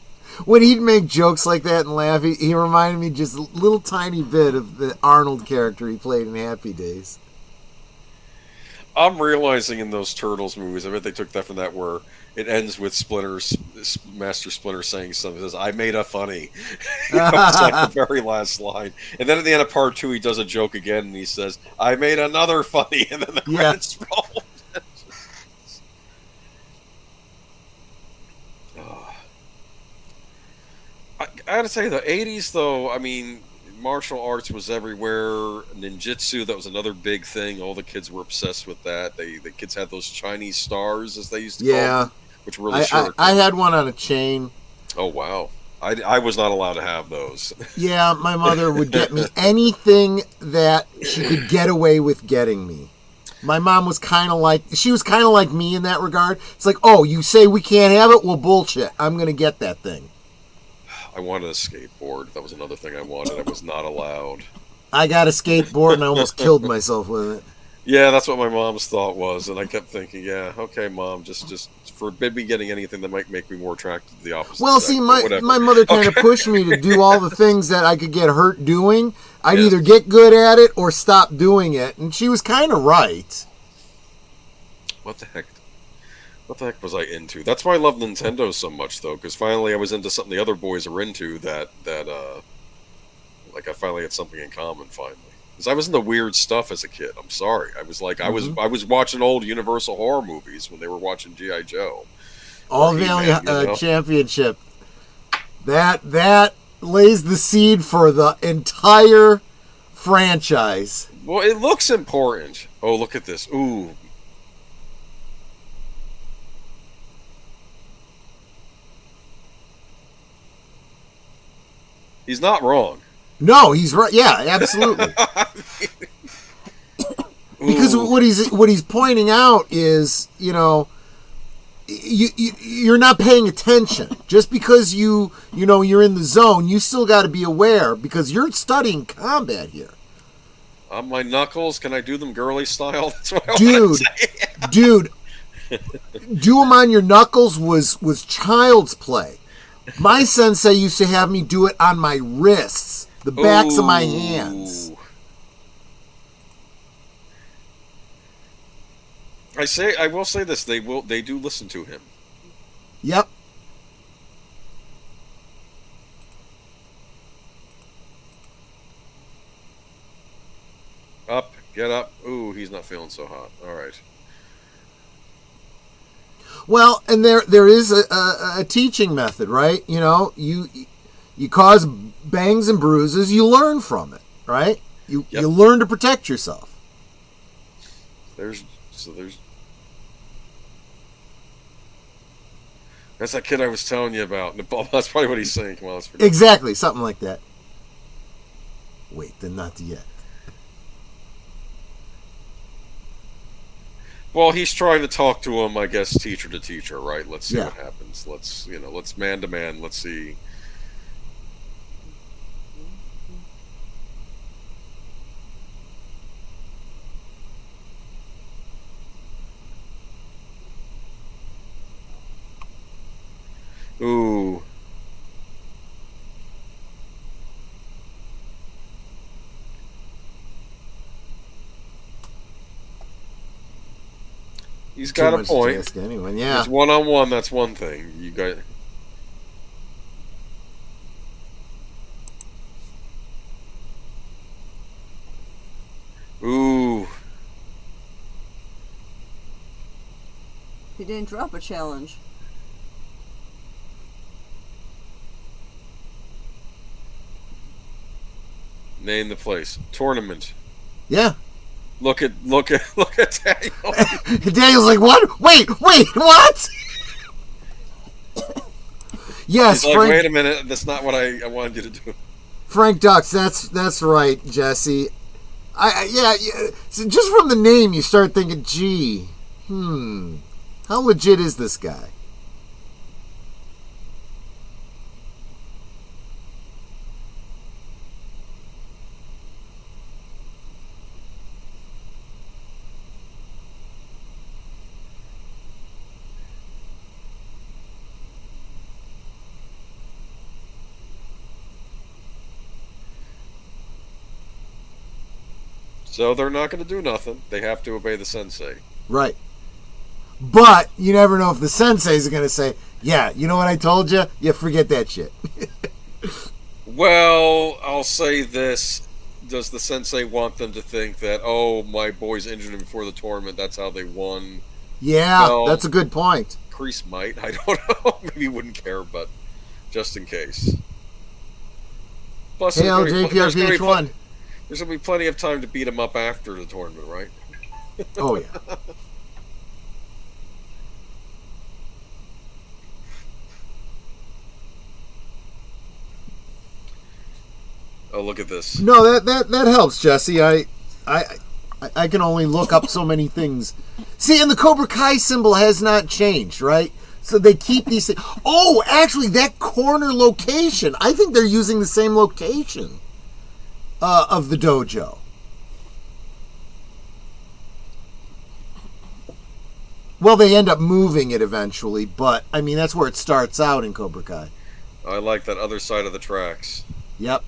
When he'd make jokes like that and laugh, he reminded me just a little tiny bit of the Arnold character he played in Happy Days. I'm realizing in those Turtles movies, I bet they took that from that where it ends with Master Splinter saying something. He says, I made a funny. It's like the very last line. And then at the end of part 2, he does a joke again and he says, I made another funny. And then the credits roll. I gotta say, the 80s, though, I mean, martial arts was everywhere. Ninjutsu, that was another big thing. All the kids were obsessed with that. The kids had those Chinese stars, as they used to call them, which were really short. I had one on a chain. Oh, wow. I was not allowed to have those. Yeah, my mother would get me anything that she could get away with getting me. My mom was kind of like me in that regard. It's like, oh, you say we can't have it? Well, bullshit. I'm going to get that thing. I wanted a skateboard. That was another thing I wanted. I was not allowed. I got a skateboard and I almost killed myself with it. Yeah, that's what my mom's thought was, and I kept thinking, yeah, okay, mom, just forbid me getting anything that might make me more attracted to the opposite Well, sex, see, but my whatever. mother kind of Okay. pushed me to do all the things that I could get hurt doing. I'd Yeah. either get good at it or stop doing it, and she was kind of right. What the heck? What the heck was I into? That's why I love Nintendo so much, though, because finally I was into something the other boys are into. Like I finally had something in common. Finally, because I was into weird stuff as a kid. I'm sorry. I was like I was watching old Universal horror movies when they were watching GI Joe or All Valley He-Man. You know? Championship. That lays the seed for the entire franchise. Well, it looks important. Oh, look at this. Ooh. He's not wrong. No, he's right. Yeah, absolutely. Because Ooh. what he's pointing out is, you're not paying attention. Just because you're in the zone, you still got to be aware because you're studying combat here. On my knuckles, can I do them girly style? That's what I Dude, want to say. dude, do them on your knuckles was child's play. My sensei used to have me do it on my wrists, the backs of my hands. Ooh. I will say this, they do listen to him. Yep. Up, get up. Ooh, he's not feeling so hot. All right. Well, and there is a teaching method, right? You cause bangs and bruises, you learn from it, right? You learn to protect yourself. There's that's that kid I was telling you about. That's probably what he's saying. Come on, let's forget. Exactly, something like that. Wait, then not yet. Well, he's trying to talk to him, I guess, teacher to teacher, right? Let's see Yeah. what happens. Let's man to man. Let's see. Ooh. He's got Too a much to point. ask anyone. Yeah. It's one-on-one. That's one thing. You got. Ooh. He didn't drop a challenge. Name the place. Tournament. Yeah. Look at Daniel. Daniel's like, what? Wait, what? Yes, He's like, Frank. wait a minute. That's not what I wanted you to do. Frank Dux. That's right, Jesse. Yeah. So just from the name, you start thinking, gee, how legit is this guy? So they're not going to do nothing. They have to obey the sensei. Right. But you never know if the senseis are going to say, yeah, you know what I told you? Yeah, forget that shit. Well, I'll say this. Does the sensei want them to think that, oh, my boys injured him before the tournament, that's how they won? Yeah, No. that's a good point. Kreese might. I don't know. Maybe he wouldn't care, but just in case. Plus, Hail there's gonna be JPRPH1. there's going to be plenty of time to beat him up after the tournament, right? Oh, yeah. Oh, look at this. No, that helps, Jesse. I can only look up so many things. See, and the Cobra Kai symbol has not changed, right? So they keep these things. Oh, actually, that corner location. I think they're using the same location of the dojo. Well, they end up moving it eventually, but I mean that's where it starts out in Cobra Kai. I like that other side of the tracks. Yep.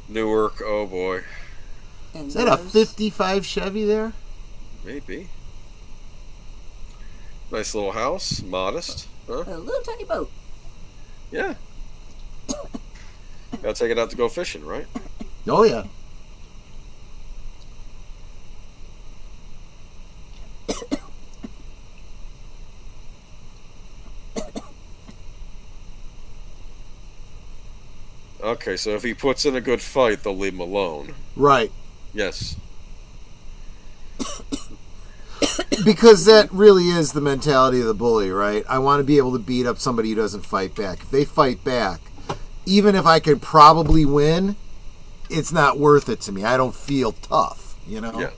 Newark, oh boy. And Is that a 55 Chevy there? Maybe. Nice little house, modest. Huh? a little tiny boat. Yeah. Gotta take it out to go fishing, right? Oh yeah. Okay, so if he puts in a good fight, they'll leave him alone. Right. Yes. Because that really is the mentality of the bully, right? I want to be able to beat up somebody who doesn't fight back. If they fight back, even if I could probably win, it's not worth it to me. I don't feel tough, you know? Yeah.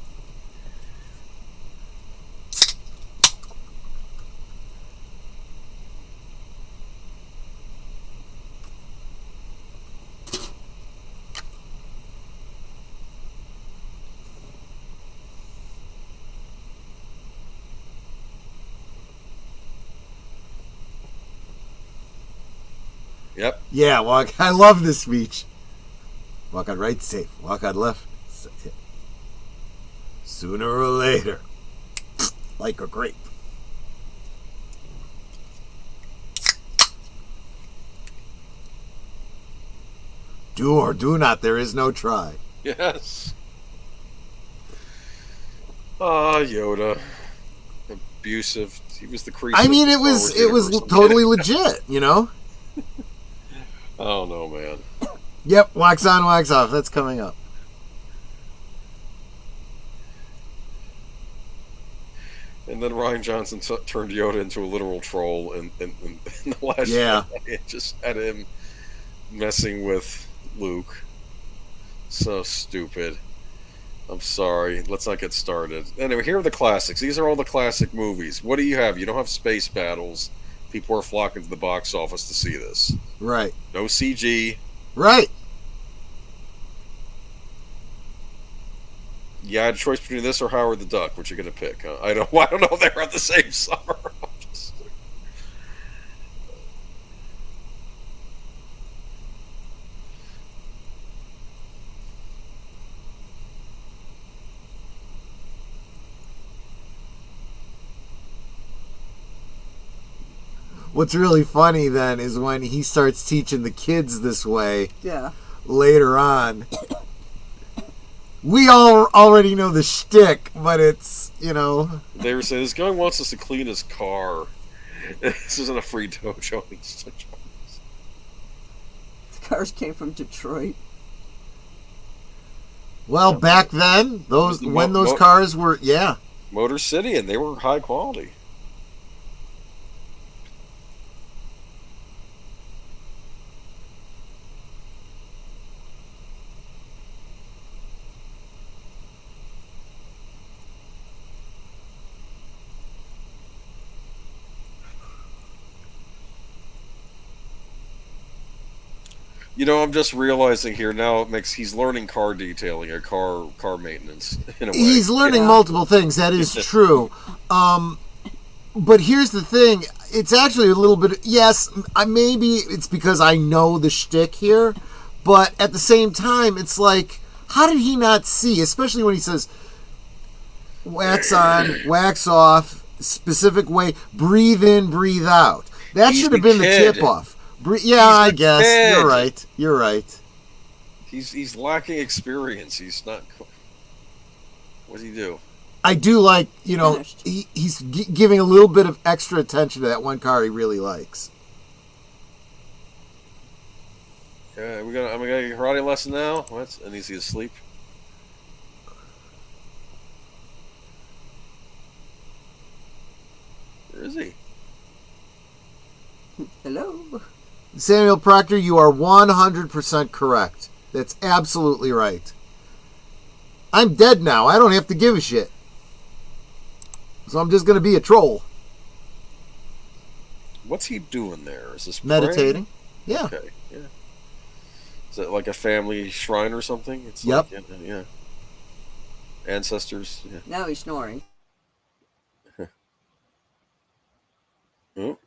Yep. Yeah, I love this speech. Walk on right, safe. Walk on left. Sooner or later. Like a grape. Do or do not, there is no try. Yes. Ah, Yoda. Abusive. He was the crease. I mean, it was totally legit, you know? Oh no, man. Yep, wax on, wax off. That's coming up. And then Ryan Johnson turned Yoda into a literal troll in the last Yeah. show. It just had him messing with Luke. So stupid. I'm sorry. Let's not get started. Anyway, here are the classics. These are all the classic movies. What do you have? You don't have space battles. People are flocking to the box office to see this. Right. No CG. Right. You had a choice between this or Howard the Duck. What you gonna pick? Huh? I don't know if they're at the same summer. What's really funny then is when he starts teaching the kids this way Yeah. later on. We all already know the shtick, but it's, you know. They were saying, this guy wants us to clean his car. This isn't a free dojo. The cars came from Detroit. Well, back then, those cars were, yeah. Motor City, and they were high quality. You know, I'm just realizing here now. He's learning car detailing, or car maintenance in a way. He's learning multiple things. That is true. But here's the thing: it's actually a little bit. Yes, maybe it's because I know the shtick here, but at the same time, it's like, how did he not see? Especially when he says, "Wax on, wax off, specific way, breathe in, breathe out." That should have been the tip-off. Yeah, I guess kid. You're right. He's lacking experience. He's not. What does he do? I do like, you know, he's giving a little bit of extra attention to that one car he really likes. Yeah, I'm gonna get a karate lesson now. What? And he's asleep. Where is he? Hello. Samuel Proctor, you are 100% correct. That's absolutely right. I'm dead now. I don't have to give a shit. So I'm just going to be a troll. What's he doing there? Is this Meditating? praying? Yeah. Okay. Yeah. Is it like a family shrine or something? It's Yep. like yeah, ancestors. Yeah. Now he's snoring. Oh,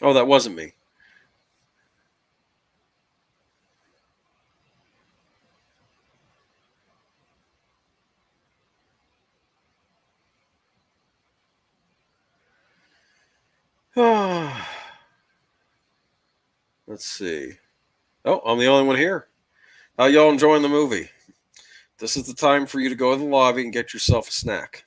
oh, that wasn't me. Let's see. Oh, I'm the only one here. How y'all enjoying the movie? This is the time for you to go to the lobby and get yourself a snack.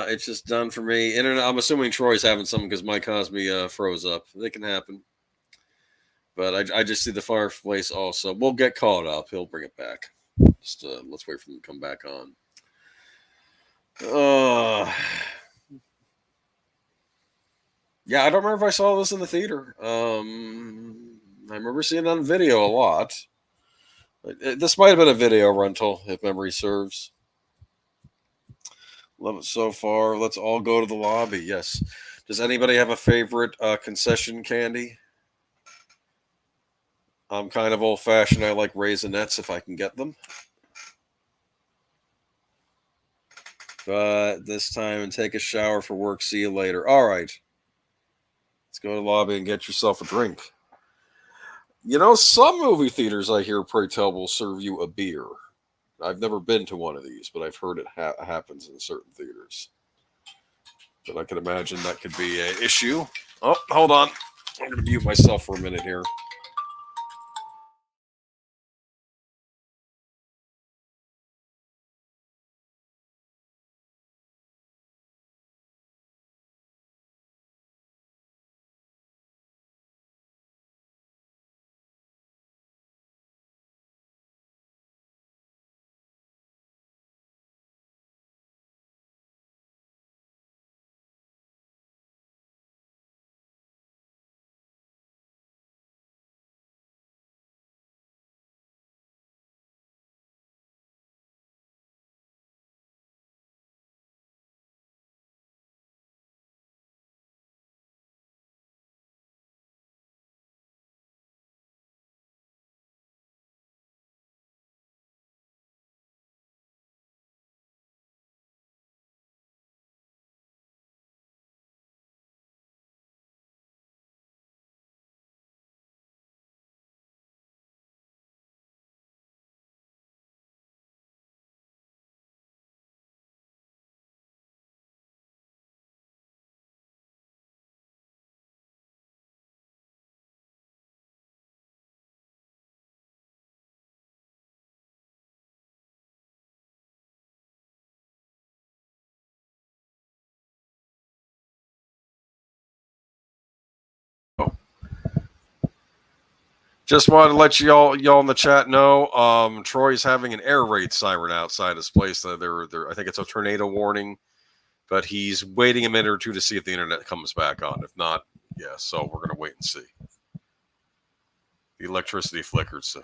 It's just done for me. Internet. I'm assuming Troy's having something because my Cosme froze up. It can happen. But I just see the fireplace also. We'll get caught up. He'll bring it back. Just let's wait for him to come back on. Uh, yeah, I don't remember if I saw this in the theater. I remember seeing it on video a lot. This might have been a video rental, if memory serves. Love it so far. Let's all go to the lobby. Yes. Does anybody have a favorite concession candy? I'm kind of old fashioned. I like Raisinets if I can get them. But this time and take a shower for work. See you later. All right. Let's go to the lobby and get yourself a drink. You know, some movie theaters I hear, pray tell, will serve you a beer. I've never been to one of these, but I've heard it happens in certain theaters. But I can imagine that could be an issue. Oh, hold on. I'm going to mute myself for a minute here. Just wanted to let y'all in the chat know. Troy's having an air raid siren outside his place. I think it's a tornado warning, but he's waiting a minute or two to see if the internet comes back on. If not, yeah. So we're gonna wait and see. The electricity flickered. So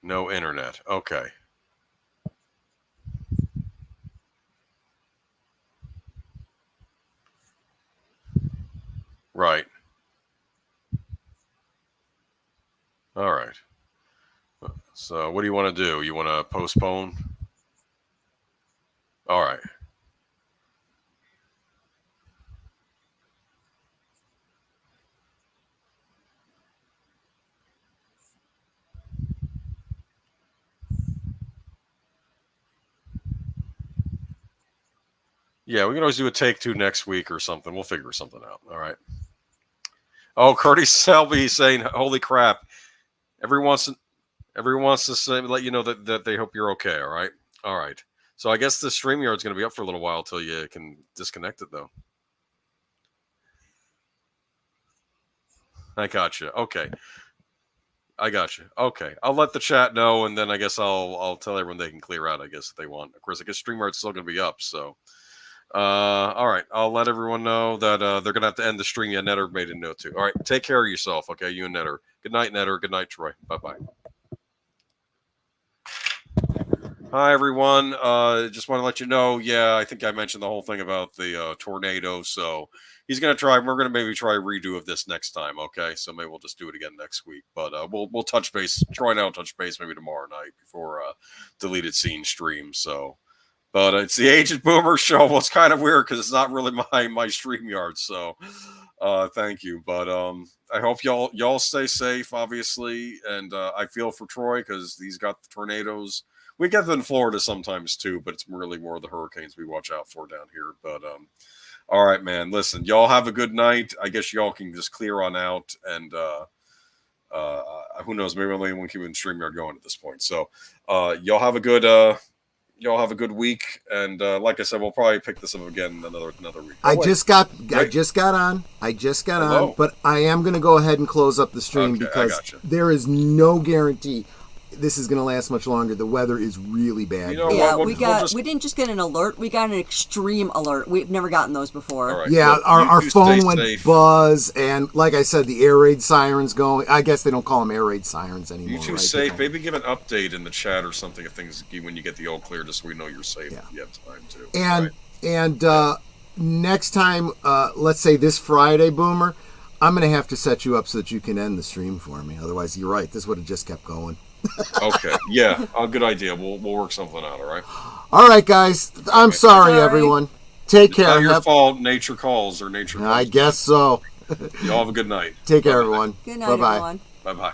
no internet. Okay. Right. All right. So what do you want to do? You want to postpone? All right. Yeah, we can always do a take 2 next week or something. We'll figure something out. All right. Oh, Curtis Selby saying, "Holy crap!" Everyone wants to say, let you know that they hope you're okay. All right. All right. So I guess the StreamYard's going to be up for a little while till you can disconnect it, though. I got you. Okay. I got you. Okay. I'll let the chat know, and then I guess I'll tell everyone they can clear out, I guess, if they want. Of course, I guess StreamYard's still going to be up, so. All right. I'll let everyone know that they're going to have to end the stream. Yeah, Netter made a note, too. All right. Take care of yourself, okay? You and Netter. Good night, Netter. Good night, Troy. Bye-bye. Hi, everyone. Just want to let you know, yeah, I think I mentioned the whole thing about the tornado, so he's going to try. We're going to maybe try a redo of this next time, okay? So maybe we'll just do it again next week. But we'll touch base. Troy and I will touch base maybe tomorrow night before deleted scene stream. So, but it's the Aged Boomer show. Well, it's kind of weird because it's not really my StreamYard. So, thank you. But I hope y'all stay safe, obviously, and I feel for Troy because he's got the tornadoes. We get them in Florida sometimes too, but it's really more the hurricanes we watch out for down here. But all right, man. Listen, y'all have a good night. I guess y'all can just clear on out, and who knows? Maybe I'm the only one keeping StreamYard going at this point. So y'all have a good week, and like I said, we'll probably pick this up again another week. I just got on, but I am going to go ahead and close up the stream because there is no guarantee this is going to last much longer. The weather is really bad. You know yeah, we didn't just get an alert. We got an extreme alert. We've never gotten those before. Right. Yeah, our phone went buzz, and like I said, the air raid sirens going. I guess they don't call them air raid sirens anymore. You two safe. Maybe give an update in the chat or something if things when you get the all clear, just so we know you're safe. Yeah. If you have time to. And next time, let's say this Friday, Boomer, I'm going to have to set you up so that you can end the stream for me. Otherwise, you're right. This would have just kept going. Okay. Yeah. Good idea. We'll work something out. All right. All right, guys. I'm sorry, everyone. Take care. Not your fault. Nature calls or nature calls. I guess so. Y'all have a good night. Take care, everyone. Good night, everyone. Bye-bye.